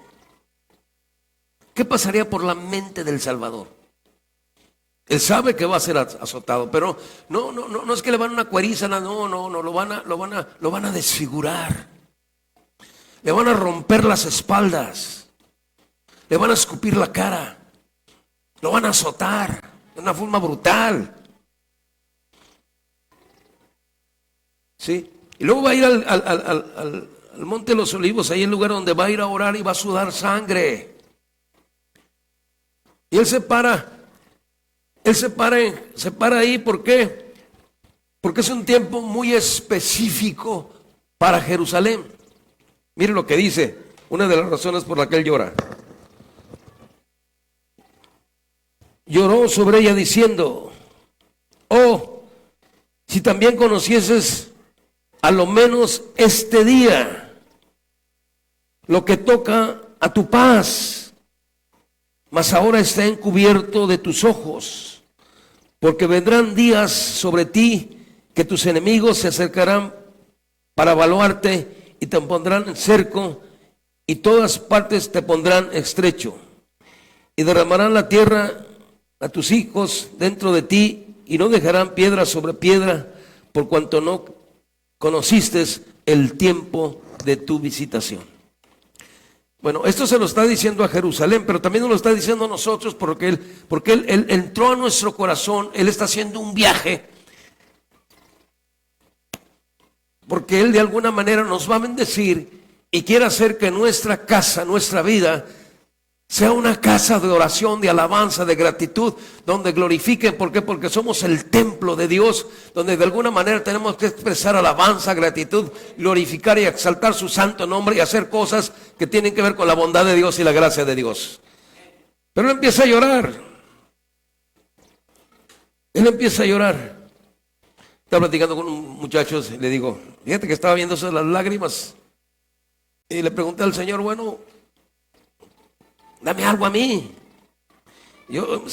¿Qué pasaría por la mente del Salvador? Él sabe que va a ser azotado, pero no es que le van una cueriza, no, lo van a desfigurar. Le van a romper las espaldas, le van a escupir la cara, lo van a azotar de una forma brutal. ¿Sí? Y luego va a ir al Monte de los Olivos, ahí el lugar donde va a ir a orar y va a sudar sangre. Y él se para ahí, ¿por qué? Porque es un tiempo muy específico para Jerusalén. Mire lo que dice, una de las razones por la que él llora. Lloró sobre ella diciendo: oh, si también conocieses a lo menos este día, lo que toca a tu paz, mas ahora está encubierto de tus ojos, porque vendrán días sobre ti que tus enemigos se acercarán para evaluarte y te pondrán en cerco y todas partes te pondrán estrecho y derramarán la tierra a tus hijos dentro de ti y no dejarán piedra sobre piedra por cuanto no conociste el tiempo de tu visitación. Bueno, esto se lo está diciendo a Jerusalén, pero también nos lo está diciendo a nosotros porque él entró a nuestro corazón. Él está haciendo un viaje, porque Él de alguna manera nos va a bendecir y quiere hacer que nuestra casa, nuestra vida, sea una casa de oración, de alabanza, de gratitud, donde glorifiquen. ¿Por qué? Porque somos el templo de Dios, donde de alguna manera tenemos que expresar alabanza, gratitud, glorificar y exaltar su santo nombre y hacer cosas que tienen que ver con la bondad de Dios y la gracia de Dios. Pero él empieza a llorar. Él empieza a llorar. Estaba platicando con un muchacho y le digo, fíjate que estaba viendo las lágrimas. Y le pregunté al Señor, bueno, dame algo a mí. Yo,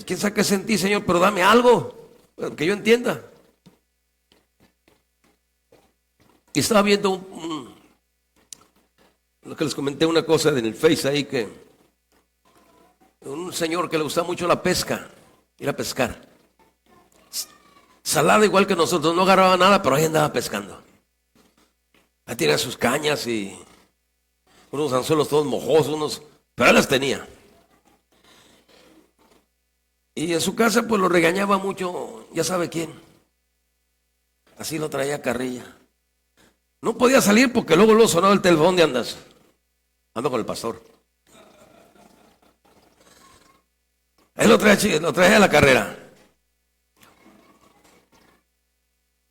quién sabe qué sentí, Señor, pero dame algo que yo entienda. Y estaba viendo lo que les comenté, una cosa en el Face ahí, que un señor que le gusta mucho la pesca, ir a pescar. Salado igual que nosotros, no agarraba nada, pero ahí andaba pescando. Ahí tenía sus cañas y unos anzuelos todos mojosos, pero él las tenía. Y en su casa pues lo regañaba mucho, ya sabe quién. Así lo traía carrilla. No podía salir porque luego sonaba el teléfono. ¿Dónde andas? Ando con el pastor. Él lo traía a la carrera.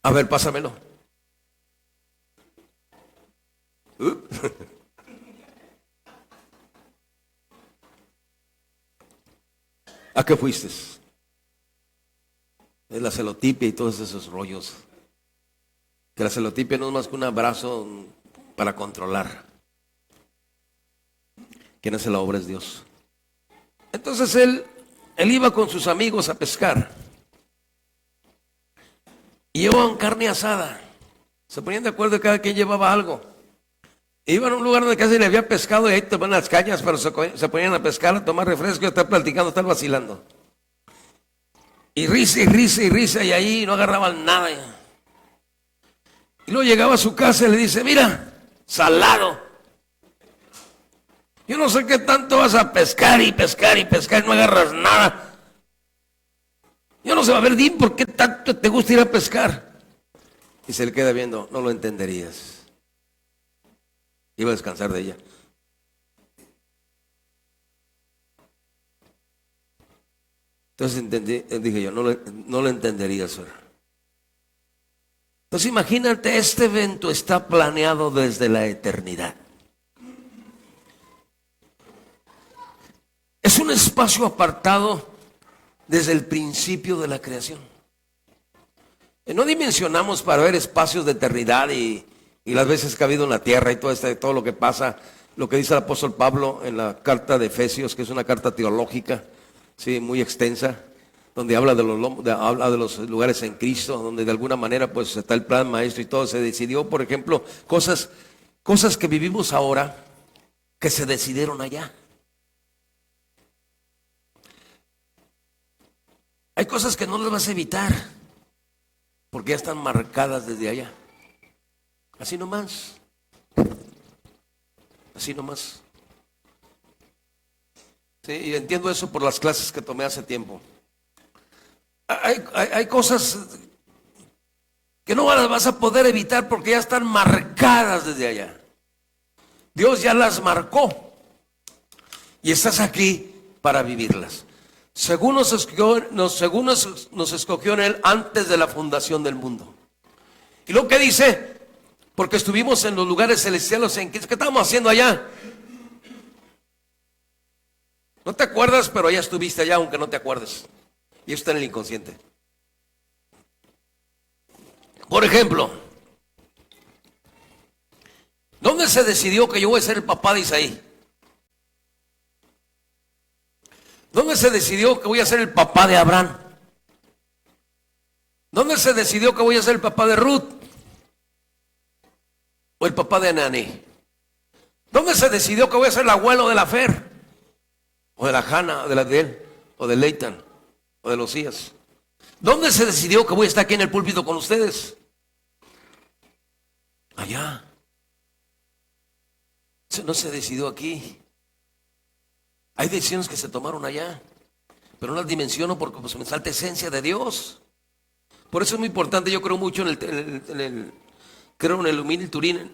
A ver, pásamelo. ¿A qué fuiste? Es la celotipia y todos esos rollos. Que la celotipia no es más que un abrazo para controlar. Quien hace la obra es Dios. Entonces él iba con sus amigos a pescar. Y llevaban carne asada. Se ponían de acuerdo que cada quien llevaba algo. Iban a un lugar donde casi le había pescado y ahí tomaban las cañas, pero se ponían a pescar, a tomar refresco, a estar platicando, a estar vacilando. Y risa y risa y risa, y ahí no agarraban nada. Y luego llegaba a su casa y le dice, mira, salado. Yo no sé qué tanto vas a pescar y pescar y pescar y no agarras nada. Yo no sé, a ver, dime por qué tanto te gusta ir a pescar. Y se le queda viendo, no lo entenderías. Iba a descansar de ella. Entonces dije yo, no lo entendería, Señor. Entonces imagínate, este evento está planeado desde la eternidad. Es un espacio apartado desde el principio de la creación. No dimensionamos para ver espacios de eternidad y las veces que ha habido en la tierra y todo lo que pasa, lo que dice el apóstol Pablo en la carta de Efesios, que es una carta teológica, sí, muy extensa, donde habla de los lugares en Cristo, donde de alguna manera pues está el plan maestro y todo. Se decidió, por ejemplo, cosas que vivimos ahora, que se decidieron allá. Hay cosas que no las vas a evitar, porque ya están marcadas desde allá. Así nomás. Así nomás. Sí, y entiendo eso por las clases que tomé hace tiempo. Hay cosas que no las vas a poder evitar porque ya están marcadas desde allá. Dios ya las marcó y estás aquí para vivirlas. Según nos escogió en Él antes de la fundación del mundo. Y lo que dice, porque estuvimos en los lugares celestiales. ¿Qué estábamos haciendo allá? No te acuerdas, pero ya estuviste allá, aunque no te acuerdes. Y eso está en el inconsciente. Por ejemplo, ¿dónde se decidió que yo voy a ser el papá de Isaí? ¿Dónde se decidió que voy a ser el papá de Abraham? ¿Dónde se decidió que voy a ser el papá de Ruth? ¿O el papá de Ananí? ¿Dónde se decidió que voy a ser el abuelo de la Fer? ¿O de la Hannah, o de la de él? ¿O de Leighton? ¿O de los Osías? ¿Dónde se decidió que voy a estar aquí en el púlpito con ustedes? allá. Eso no se decidió aquí. Hay decisiones que se tomaron allá, pero no las dimensiono porque pues me falta esencia de Dios. Por eso es muy importante. Yo creo mucho creo en el Humilde Turín,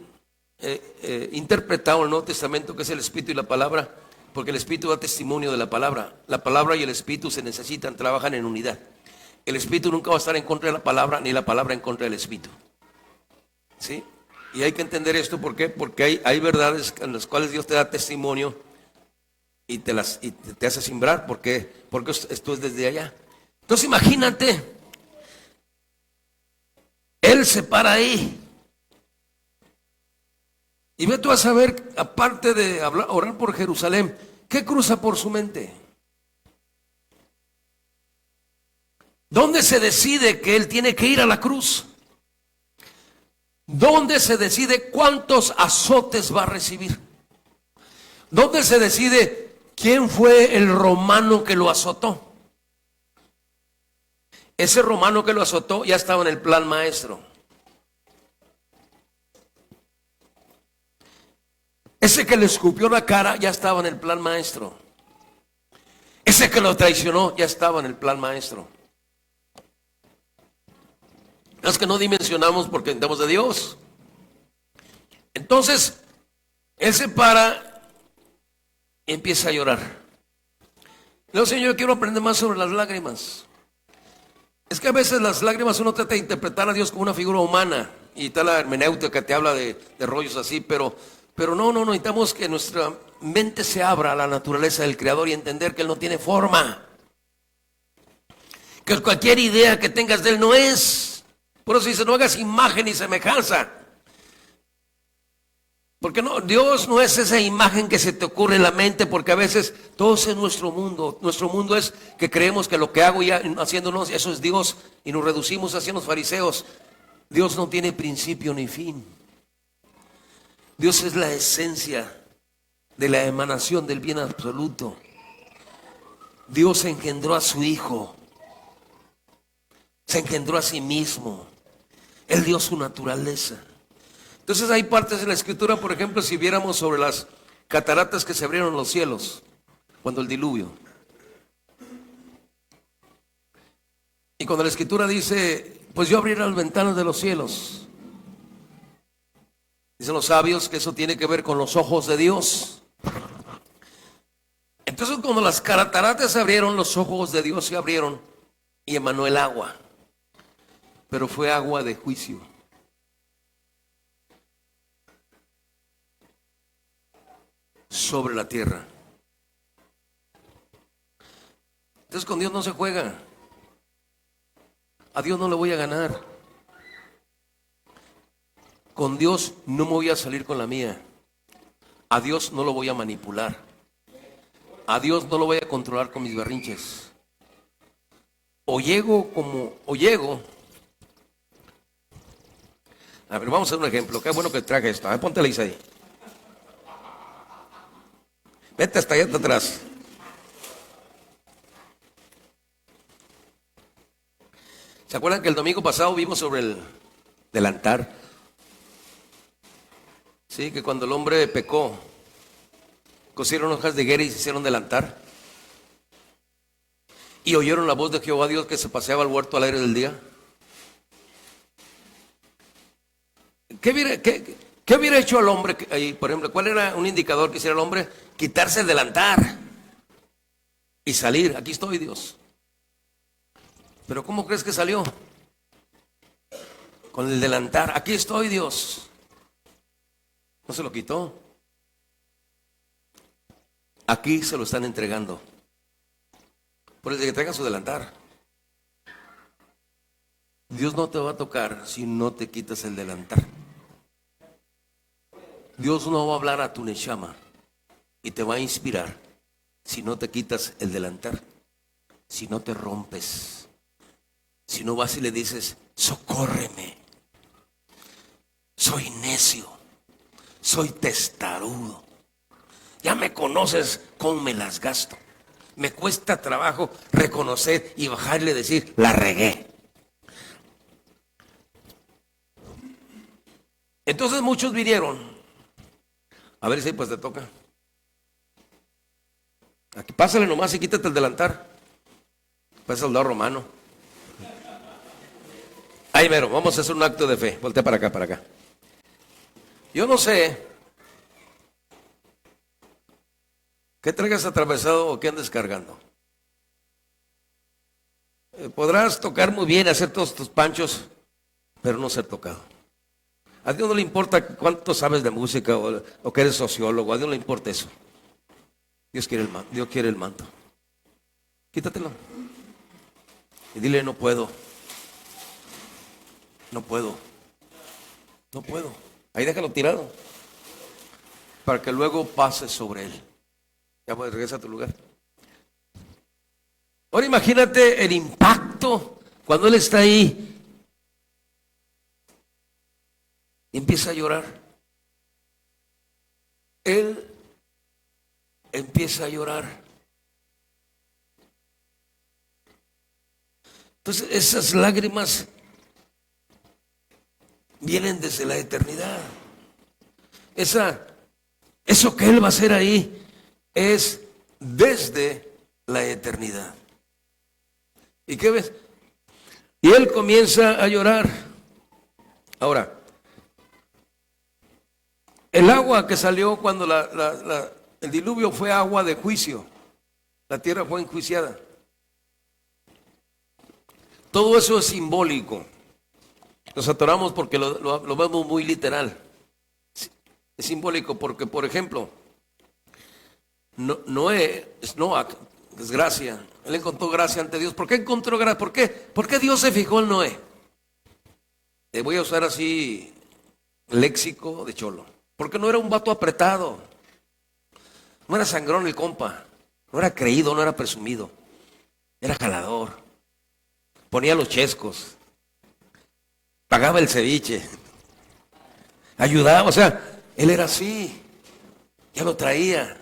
interpretado el Nuevo Testamento, que es el Espíritu y la Palabra, porque el Espíritu da testimonio de la Palabra. La Palabra y el Espíritu se necesitan, trabajan en unidad. El Espíritu nunca va a estar en contra de la Palabra, ni la Palabra en contra del Espíritu. ¿Sí? Y hay que entender esto. ¿Por qué? Porque hay verdades en las cuales Dios te da testimonio y te hace sembrar. ¿Por qué? Porque esto es desde allá. Entonces imagínate, Él se para ahí. Y ve tú a saber, aparte de orar por Jerusalén, ¿qué cruza por su mente? ¿Dónde se decide que Él tiene que ir a la cruz? ¿Dónde se decide cuántos azotes va a recibir? ¿Dónde se decide quién fue el romano que lo azotó? Ese romano que lo azotó ya estaba en el plan maestro. Ese que le escupió la cara ya estaba en el plan maestro. Ese que lo traicionó ya estaba en el plan maestro. Es que no dimensionamos porque entendemos de Dios. Entonces, Él se para y empieza a llorar. Luego, Señor, yo quiero aprender más sobre las lágrimas. Es que a veces las lágrimas uno trata de interpretar a Dios como una figura humana. Y está la hermenéutica que te habla de rollos así, pero no, necesitamos que nuestra mente se abra a la naturaleza del Creador y entender que Él no tiene forma. Que cualquier idea que tengas de Él no es. Por eso dice, no hagas imagen ni semejanza. Porque no, Dios no es esa imagen que se te ocurre en la mente, porque a veces todo es en nuestro mundo. Nuestro mundo es que creemos que lo que hago ya haciéndonos, eso es Dios, y nos reducimos hacia los fariseos. Dios no tiene principio ni fin. Dios es la esencia de la emanación del bien absoluto. Dios engendró a su Hijo, se engendró a sí mismo. Él dio su naturaleza. Entonces hay partes de la Escritura, por ejemplo, si viéramos sobre las cataratas que se abrieron en los cielos cuando el diluvio. Y cuando la Escritura dice, pues yo abriré las ventanas de los cielos. Dicen los sabios que eso tiene que ver con los ojos de Dios. Entonces cuando las cataratas se abrieron, los ojos de Dios se abrieron y emanó el agua. Pero fue agua de juicio. Sobre la tierra. Entonces con Dios no se juega. A Dios no le voy a ganar. Con Dios no me voy a salir con la mía. A Dios no lo voy a manipular. A Dios no lo voy a controlar con mis berrinches. O llego. A ver, vamos a hacer un ejemplo. Qué bueno que traje esto. Ponte la ahí. Vete hasta allá atrás. ¿Se acuerdan que el domingo pasado vimos sobre el delantar? Sí, que cuando el hombre pecó, cosieron hojas de higuera y se hicieron delantar. Y oyeron la voz de Jehová Dios que se paseaba al huerto al aire del día. ¿Qué hubiera hecho el hombre ahí? Por ejemplo, ¿cuál era un indicador que hiciera el hombre? Quitarse el delantar y salir. Aquí estoy, Dios. Pero ¿cómo crees que salió? Con el delantar. Aquí estoy, Dios. No se lo quitó. Aquí se lo están entregando. Por eso que traigan su delantar. Dios no te va a tocar si no te quitas el delantar. Dios no va a hablar a tu neshama y te va a inspirar si no te quitas el delantar, si no te rompes, si no vas y le dices, socórreme, soy necio, soy testarudo, ya me conoces cómo me las gasto, me cuesta trabajo reconocer y bajarle y decir, la regué. Entonces muchos vinieron. A ver si pues te toca. Aquí pásale nomás y quítate el delantal. Pues soldado romano. Ahí mero, vamos a hacer un acto de fe. Voltea para acá, para acá. Yo no sé qué traigas atravesado o qué andes cargando. Podrás tocar muy bien, hacer todos tus panchos, pero no ser tocado. A Dios no le importa cuánto sabes de música o que eres sociólogo, a Dios no le importa eso. Dios quiere el manto. Quítatelo. Y dile, no puedo. No puedo. No puedo. Ahí déjalo tirado. Para que luego pases sobre él. Ya pues, regresa a tu lugar. Ahora imagínate el impacto cuando él está ahí y empieza a llorar. Él empieza a llorar. Entonces esas lágrimas vienen desde la eternidad. Eso que él va a hacer ahí es desde la eternidad. ¿Y qué ves? Y él comienza a llorar. Ahora, el agua que salió cuando el diluvio fue agua de juicio. La tierra fue enjuiciada. Todo eso es simbólico. Nos atoramos porque lo vemos muy literal. Es simbólico porque, por ejemplo, Noé, desgracia, él encontró gracia ante Dios. ¿Por qué encontró gracia? ¿Por qué Dios se fijó en Noé? Voy a usar así léxico de cholo. Porque no era un vato apretado. No era sangrón el compa. No era creído, no era presumido. Era jalador. Ponía los chescos. Pagaba el ceviche. Ayudaba, o sea, él era así. Ya lo traía.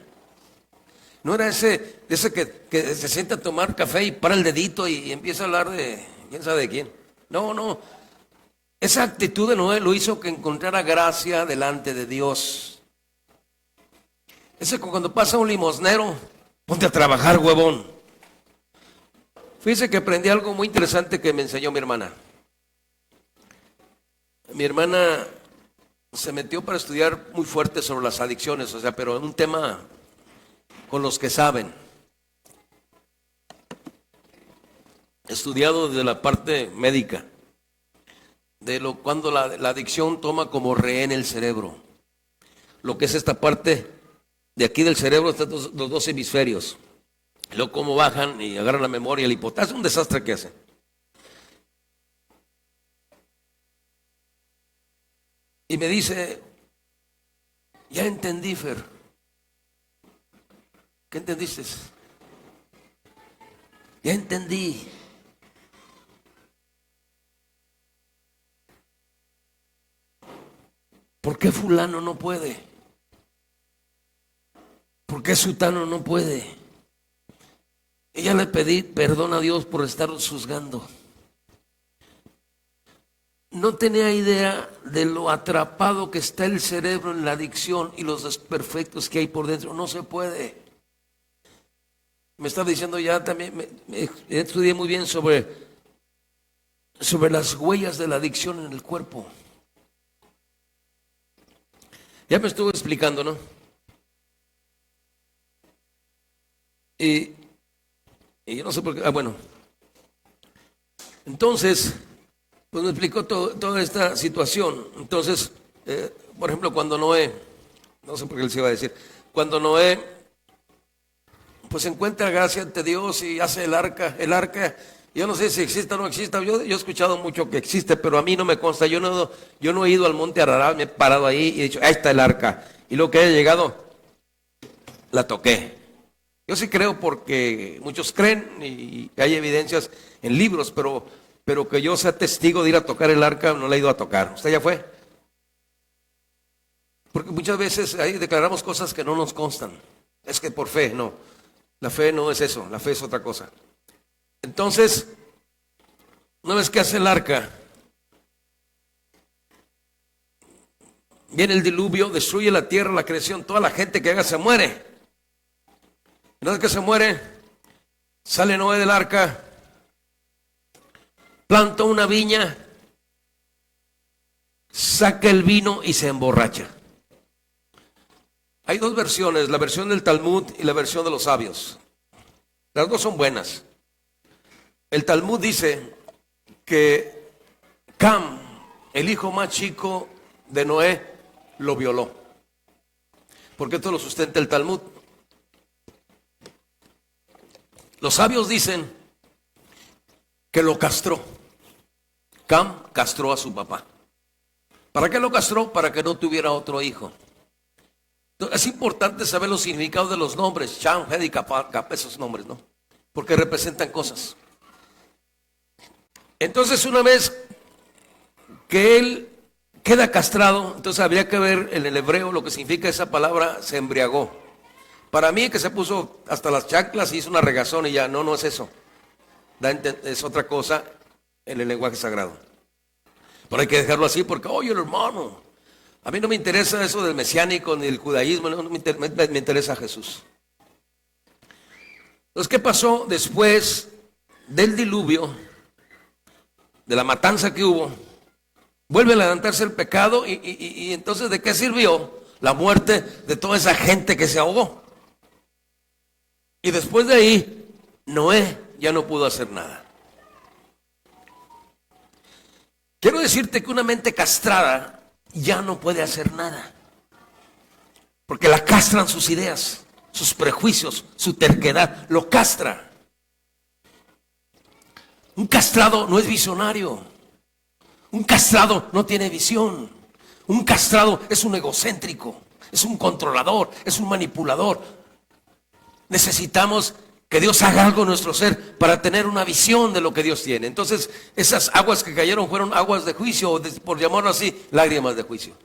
No era ese que se sienta a tomar café y para el dedito y empieza a hablar de quién sabe de quién. No. Esa actitud de Noé lo hizo que encontrara gracia delante de Dios. Ese cuando pasa un limosnero, ponte a trabajar, huevón. Fíjese que aprendí algo muy interesante que me enseñó mi hermana. Mi hermana se metió para estudiar muy fuerte sobre las adicciones, o sea, pero en un tema con los que saben. Estudiado desde la parte médica, cuando la adicción toma como rehén el cerebro. Lo que es esta parte de aquí del cerebro, están los dos hemisferios. Luego cómo bajan y agarran la memoria, el hipotálamo, es un desastre que hacen. Y me dice, ya entendí, Fer. ¿Qué entendiste? Ya entendí. ¿Por qué fulano no puede? ¿Por qué sutano no puede? Ella le pedí perdón a Dios por estar juzgando. No tenía idea de lo atrapado que está el cerebro en la adicción y los desperfectos que hay por dentro. No se puede. Me estaba diciendo ya también, me estudié muy bien sobre las huellas de la adicción en el cuerpo. Ya me estuvo explicando, ¿no? Y yo no sé por qué. Bueno. Entonces, pues me explicó toda esta situación. Entonces, por ejemplo, cuando Noé, no sé por qué él se iba a decir, cuando Noé, pues encuentra gracia ante Dios y hace el arca, yo no sé si existe o no existe, yo he escuchado mucho que existe, pero a mí no me consta, yo no he ido al monte Ararat, me he parado ahí y he dicho, ahí está el arca, y luego que haya llegado, la toqué. Yo sí creo porque muchos creen y hay evidencias en libros, pero que yo sea testigo de ir a tocar el arca, no la he ido a tocar. ¿Usted ya fue? Porque muchas veces ahí declaramos cosas que no nos constan. Es que por fe, no. La fe no es eso, la fe es otra cosa. Entonces, una vez que hace el arca, viene el diluvio, destruye la tierra, la creación, toda la gente que haga se muere. Una vez que se muere, sale Noé del arca, planta una viña, saca el vino y se emborracha. Hay dos versiones, la versión del Talmud y la versión de los sabios. Las dos son buenas. El Talmud dice que Cam, el hijo más chico de Noé, lo violó. Porque esto lo sustenta el Talmud. Los sabios dicen que lo castró. Cam castró a su papá. ¿Para qué lo castró? Para que no tuviera otro hijo. Es importante saber los significados de los nombres. Cham, Hed y Cap, esos nombres, ¿no? Porque representan cosas. Entonces, una vez que él queda castrado, entonces habría que ver en el hebreo lo que significa esa palabra, se embriagó. Para mí que se puso hasta las chanclas y hizo una regazón y ya, no es eso. Es otra cosa en el lenguaje sagrado. Pero hay que dejarlo así porque, oye, hermano, a mí no me interesa eso del mesiánico ni del judaísmo, no me interesa Jesús. Entonces, ¿qué pasó después del diluvio, de la matanza que hubo? Vuelve a levantarse el pecado y entonces, ¿de qué sirvió la muerte de toda esa gente que se ahogó? Y después de ahí, Noé ya no pudo hacer nada. Quiero decirte que una mente castrada ya no puede hacer nada. Porque la castran sus ideas, sus prejuicios, su terquedad, lo castra. Un castrado no es visionario. Un castrado no tiene visión. Un castrado es un egocéntrico, es un controlador, es un manipulador. Necesitamos que Dios haga algo en nuestro ser para tener una visión de lo que Dios tiene. Entonces, esas aguas que cayeron fueron aguas de juicio, o por llamarlo así, lágrimas de juicio.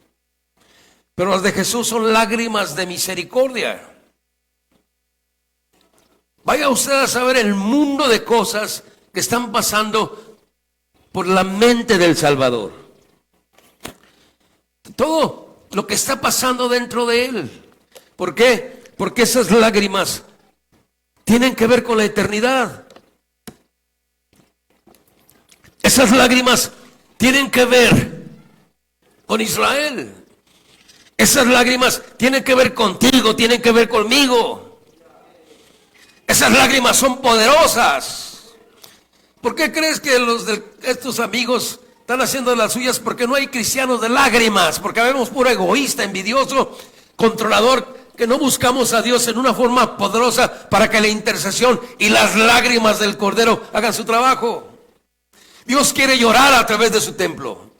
Pero las de Jesús son lágrimas de misericordia. Vaya usted a saber el mundo de cosas que están pasando por la mente del Salvador. Todo lo que está pasando dentro de él. ¿Por qué? Porque esas lágrimas tienen que ver con la eternidad. Esas lágrimas tienen que ver con Israel. Esas lágrimas tienen que ver contigo, tienen que ver conmigo. Esas lágrimas son poderosas. ¿Por qué crees que estos amigos están haciendo las suyas? Porque no hay cristianos de lágrimas, porque vemos puro egoísta, envidioso, controlador, que no buscamos a Dios en una forma poderosa para que la intercesión y las lágrimas del Cordero hagan su trabajo. Dios quiere llorar a través de su templo.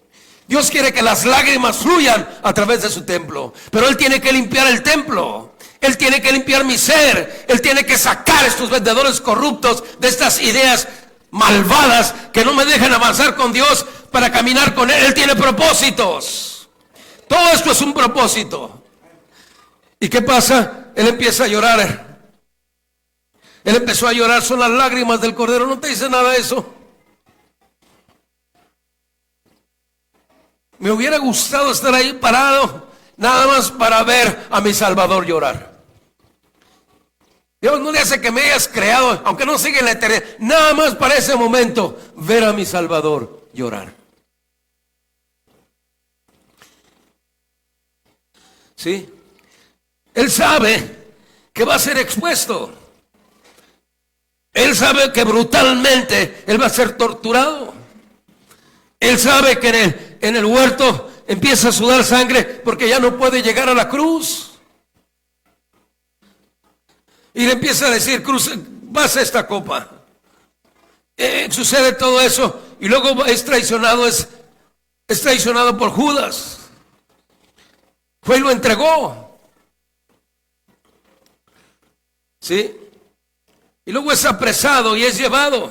Dios quiere que las lágrimas fluyan a través de su templo. Pero Él tiene que limpiar el templo. Él tiene que limpiar mi ser. Él tiene que sacar estos vendedores corruptos de estas ideas malvadas que no me dejan avanzar con Dios para caminar con Él. Él tiene propósitos. Todo esto es un propósito. ¿Y qué pasa? Él empieza a llorar. Él empezó a llorar, son las lágrimas del Cordero. ¿No te dice nada eso? Me hubiera gustado estar ahí parado, nada más para ver a mi Salvador llorar. Dios no le hace que me hayas creado, aunque no siga en la eternidad, nada más para ese momento, ver a mi Salvador llorar. ¿Sí? Él sabe que va a ser expuesto. Él sabe que brutalmente Él va a ser torturado. Él sabe que en el huerto empieza a sudar sangre porque ya no puede llegar a la cruz. Y le empieza a decir, cruz, pasa esta copa. Sucede todo eso y luego es traicionado por Judas. Fue y lo entregó. ¿Sí? Y luego es apresado y es llevado.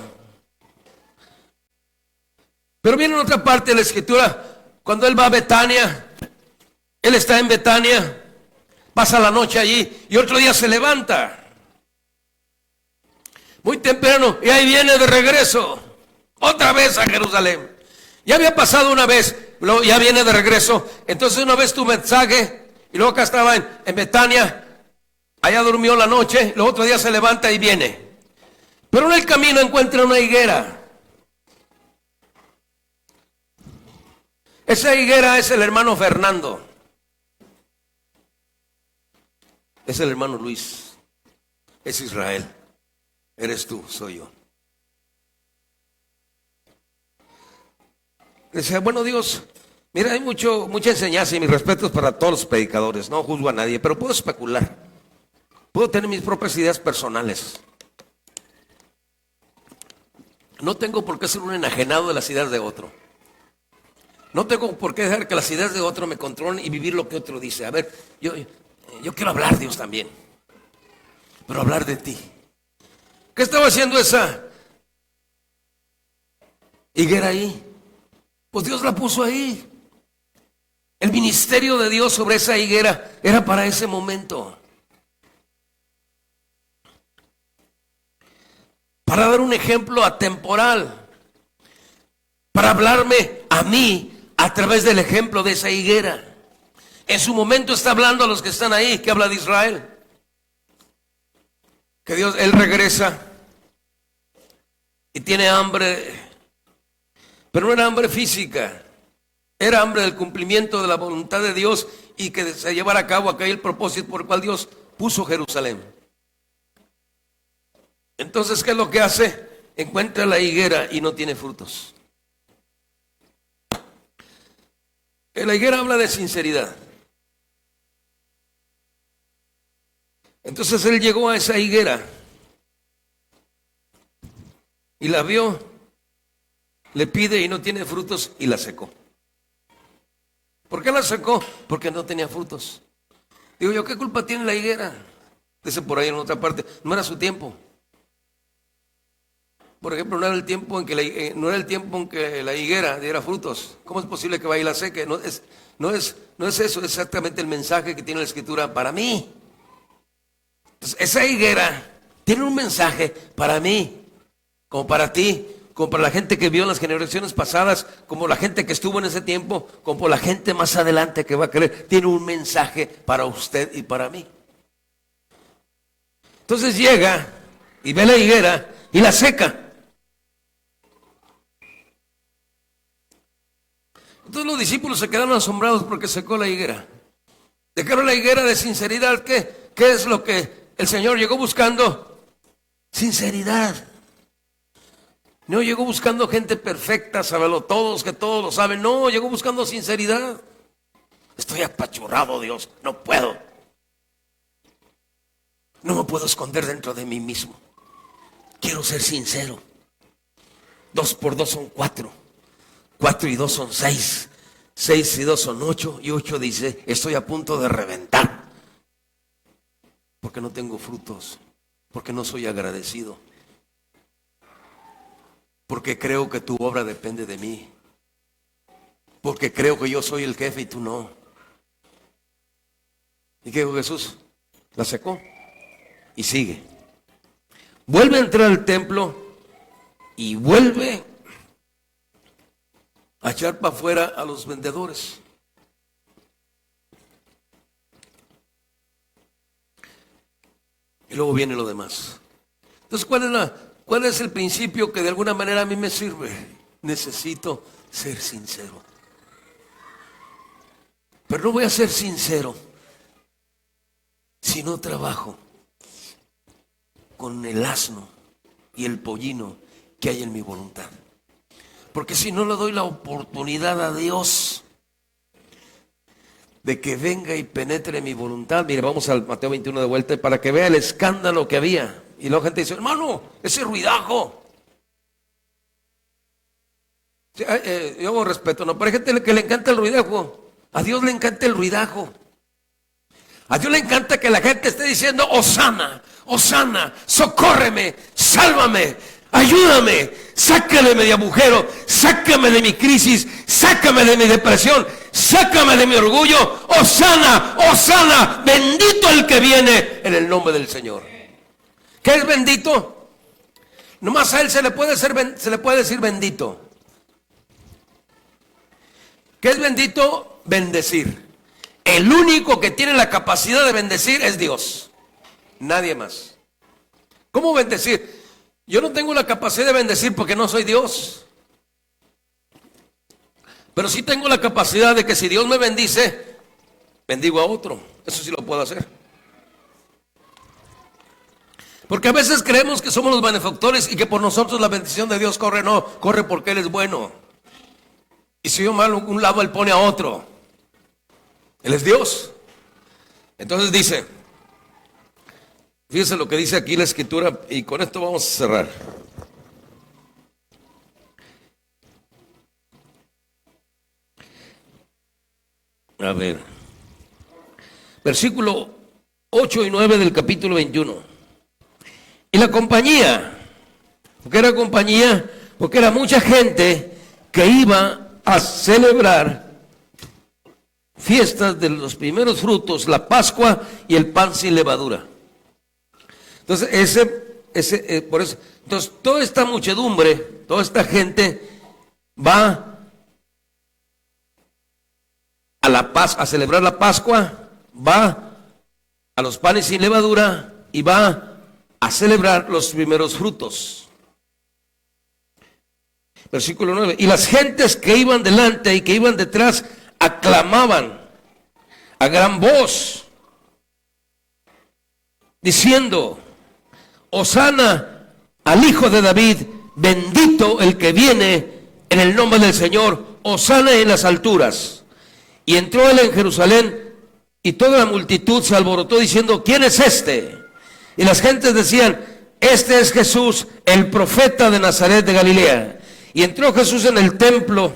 Pero viene en otra parte de la escritura, cuando él va a Betania, él está en Betania, pasa la noche allí y otro día se levanta. Muy temprano y ahí viene de regreso, otra vez a Jerusalén. Ya había pasado una vez, luego ya viene de regreso. Entonces una vez tu mensaje, y luego acá estaba en Betania, allá durmió la noche, el otro día se levanta y viene. Pero en el camino encuentra una higuera. Esa higuera es el hermano Fernando. Es el hermano Luis. Es Israel. Eres tú, soy yo. Decía, bueno, Dios, mira, hay mucha enseñanza y mis respetos para todos los predicadores. No juzgo a nadie, pero puedo especular. Puedo tener mis propias ideas personales. No tengo por qué ser un enajenado de las ideas de otro. No tengo por qué dejar que las ideas de otro me controlen y vivir lo que otro dice. A ver, yo quiero hablar, Dios, también. Pero hablar de ti. ¿Qué estaba haciendo esa higuera ahí? Pues Dios la puso ahí. El ministerio de Dios sobre esa higuera era para ese momento. Para dar un ejemplo atemporal. Para hablarme a mí a través del ejemplo de esa higuera. En su momento está hablando a los que están ahí, que habla de Israel. Que Dios, Él regresa y tiene hambre, pero no era hambre física, era hambre del cumplimiento de la voluntad de Dios y que se llevara a cabo aquel propósito por el cual Dios puso Jerusalén. Entonces, ¿qué es lo que hace? Encuentra la higuera y no tiene frutos. La higuera habla de sinceridad. Entonces él llegó a esa higuera y la vio, le pide y no tiene frutos y la secó. ¿Por qué la secó? Porque no tenía frutos. Digo yo, ¿qué culpa tiene la higuera? Dice por ahí en otra parte, no era su tiempo. Por ejemplo, no era el tiempo en que la higuera diera frutos. ¿Cómo es posible que vaya y la seque? No es eso exactamente el mensaje que tiene la Escritura para mí. Entonces, esa higuera tiene un mensaje para mí, como para ti, como para la gente que vio en las generaciones pasadas, como la gente que estuvo en ese tiempo, como la gente más adelante que va a creer. Tiene un mensaje para usted y para mí. Entonces llega y ve la higuera y la seca. Entonces los discípulos se quedaron asombrados porque secó la higuera. Dejaron la higuera de sinceridad. ¿Qué es lo que el Señor llegó buscando? Sinceridad. No llegó buscando gente perfecta, sábelo todos, que todos lo saben. No, llegó buscando sinceridad. Estoy apachurrado, Dios, no puedo. No me puedo esconder dentro de mí mismo. Quiero ser sincero. 2 por 2 son 4. 4 y 2 son 6. 6 y 2 son 8. Y 8 dice, estoy a punto de reventar. Porque no tengo frutos. Porque no soy agradecido. Porque creo que tu obra depende de mí. Porque creo que yo soy el jefe y tú no. ¿Y qué dijo Jesús? La secó. Y sigue. Vuelve a entrar al templo. Y vuelve a echar para afuera a los vendedores. Y luego viene lo demás. Entonces, ¿cuál es el principio que de alguna manera a mí me sirve? Necesito ser sincero. Pero no voy a ser sincero si no trabajo con el asno y el pollino que hay en mi voluntad. Porque si no le doy la oportunidad a Dios de que venga y penetre mi voluntad. Mire, vamos al Mateo 21 de vuelta para que vea el escándalo que había. Y luego gente dice, hermano, ese ruidajo. Sí, yo hago respeto, no, pero hay gente que le encanta el ruidajo. A Dios le encanta el ruidajo. A Dios le encanta que la gente esté diciendo, Hosana, Hosana, socórreme, sálvame, ayúdame, sácame de mi agujero, sácame de mi crisis, sácame de mi depresión, sácame de mi orgullo. Hosana, Hosana, bendito el que viene en el nombre del Señor. ¿Qué es bendito? Nomás a él se le puede decir bendito. ¿Qué es bendito? Bendecir. El único que tiene la capacidad de bendecir es Dios. Nadie más. ¿Cómo bendecir? Yo no tengo la capacidad de bendecir porque no soy Dios. Pero sí tengo la capacidad de que si Dios me bendice, bendigo a otro. Eso sí lo puedo hacer. Porque a veces creemos que somos los benefactores y que por nosotros la bendición de Dios corre. No, corre porque Él es bueno. Y si yo malo un lado, Él pone a otro. Él es Dios. Entonces dice, fíjense lo que dice aquí la Escritura, y con esto vamos a cerrar. A ver, versículo 8 y 9 del capítulo 21. Y la compañía, porque era compañía, porque era mucha gente que iba a celebrar fiestas de los primeros frutos, la Pascua y el pan sin levadura. Entonces, por eso, entonces toda esta muchedumbre, toda esta gente va a celebrar la Pascua, va a los panes sin levadura y va a celebrar los primeros frutos. Versículo 9. Y las gentes que iban delante y que iban detrás aclamaban a gran voz, diciendo: Hosana al Hijo de David, bendito el que viene en el nombre del Señor, Hosana en las alturas. Y entró él en Jerusalén, y toda la multitud se alborotó diciendo: ¿quién es este? Y las gentes decían: este es Jesús, el profeta de Nazaret de Galilea. Y entró Jesús en el templo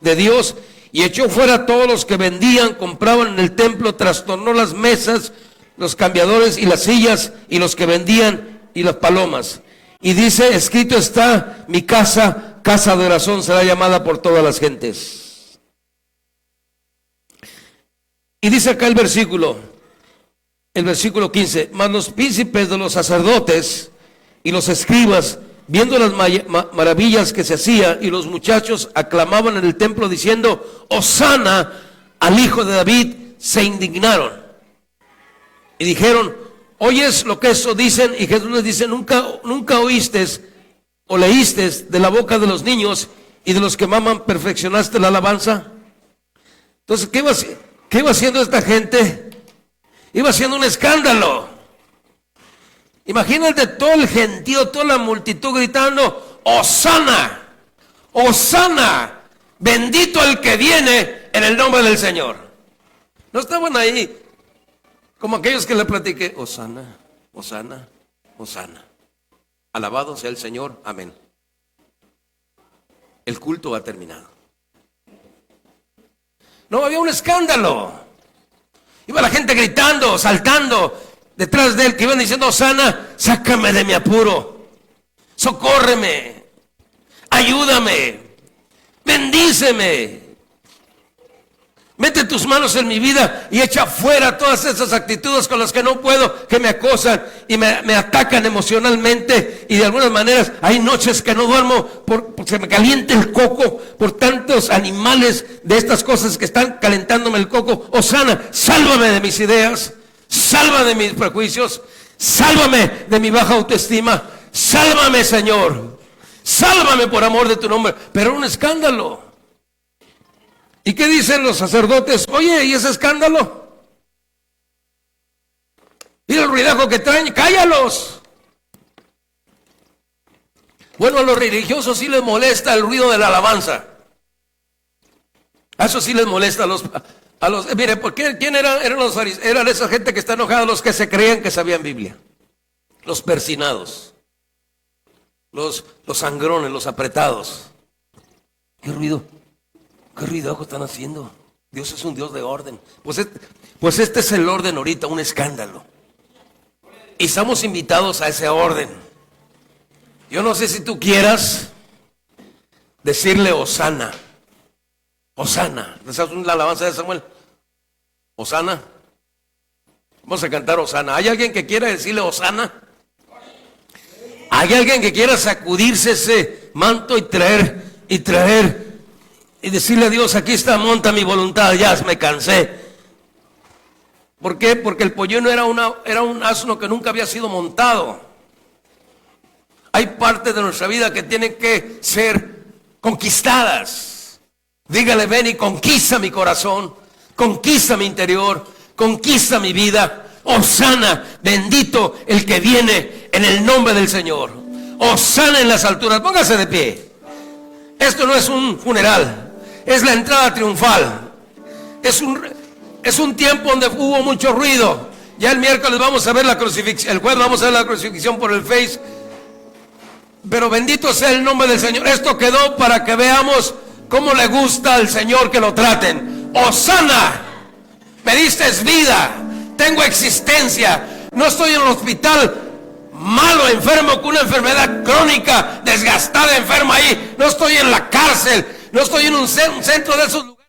de Dios, y echó fuera a todos los que vendían, compraban en el templo, trastornó las mesas, los cambiadores y las sillas, y los que vendían y las palomas. Y dice: escrito está, mi casa, casa de oración será llamada por todas las gentes. Y dice acá el versículo 15, mas los príncipes de los sacerdotes y los escribas, viendo las maravillas que se hacía, y los muchachos aclamaban en el templo diciendo: Hosana al Hijo de David, se indignaron y dijeron: ¿oyes lo que eso dicen? Y Jesús les dice: nunca oíste o leíste de la boca de los niños y de los que maman perfeccionaste la alabanza. Entonces, ¿qué iba haciendo esta gente? Iba haciendo un escándalo. Imagínate todo el gentío, toda la multitud gritando: Hosana, Hosana, bendito el que viene en el nombre del Señor. No estaban ahí como aquellos que le platiqué: Hosana, Hosana, Hosana, alabado sea el Señor, amén. El culto ha terminado. No, había un escándalo. Iba la gente gritando, saltando detrás de él, que iban diciendo: Hosana, sácame de mi apuro, socórreme, ayúdame, bendíceme, mete tus manos en mi vida y echa fuera todas esas actitudes con las que no puedo, que me acosan y me atacan emocionalmente. Y de algunas maneras hay noches que no duermo porque se me calienta el coco por tantos animales de estas cosas que están calentándome el coco. Hosana, sálvame de mis ideas, sálvame de mis prejuicios, sálvame de mi baja autoestima, sálvame, Señor, sálvame por amor de tu nombre. Pero un escándalo. ¿Y qué dicen los sacerdotes? Oye, ¿y ese escándalo? Mira el ruidajo que traen, cállalos. Bueno, a los religiosos sí les molesta el ruido de la alabanza. A eso sí les molesta a los mire, ¿por qué? ¿Quién eran los fariseos? Eran esa gente que está enojada, los que se creían que sabían Biblia. Los persinados. Los sangrones, los apretados. ¿Qué ruido? ¿Qué ruido están haciendo? Dios es un Dios de orden. Pues este es el orden ahorita, un escándalo. Y estamos invitados a ese orden. Yo no sé si tú quieras decirle Hosana. Hosana. ¿Sabes la alabanza de Samuel? Hosana. Vamos a cantar Hosana. ¿Hay alguien que quiera decirle Hosana? ¿Hay alguien que quiera sacudirse ese manto y traer y decirle a Dios, aquí está, monta mi voluntad, ya me cansé. ¿Por qué? Porque el polluelo era un asno que nunca había sido montado. Hay partes de nuestra vida que tienen que ser conquistadas. Dígale, ven y conquista mi corazón, conquista mi interior, conquista mi vida. Hosana, bendito el que viene en el nombre del Señor. Hosana en las alturas. Póngase de pie. Esto no es un funeral, es la entrada triunfal. Es un tiempo donde hubo mucho ruido. Ya el miércoles vamos a ver la crucifixión, el jueves vamos a ver la crucifixión por el Face. Pero bendito sea el nombre del Señor. Esto quedó para que veamos cómo le gusta al Señor que lo traten. Hosana, me diste vida, tengo existencia. No estoy en el hospital malo, enfermo, con una enfermedad crónica, desgastada, enferma ahí. No estoy en la cárcel, no estoy en un centro de esos lugares.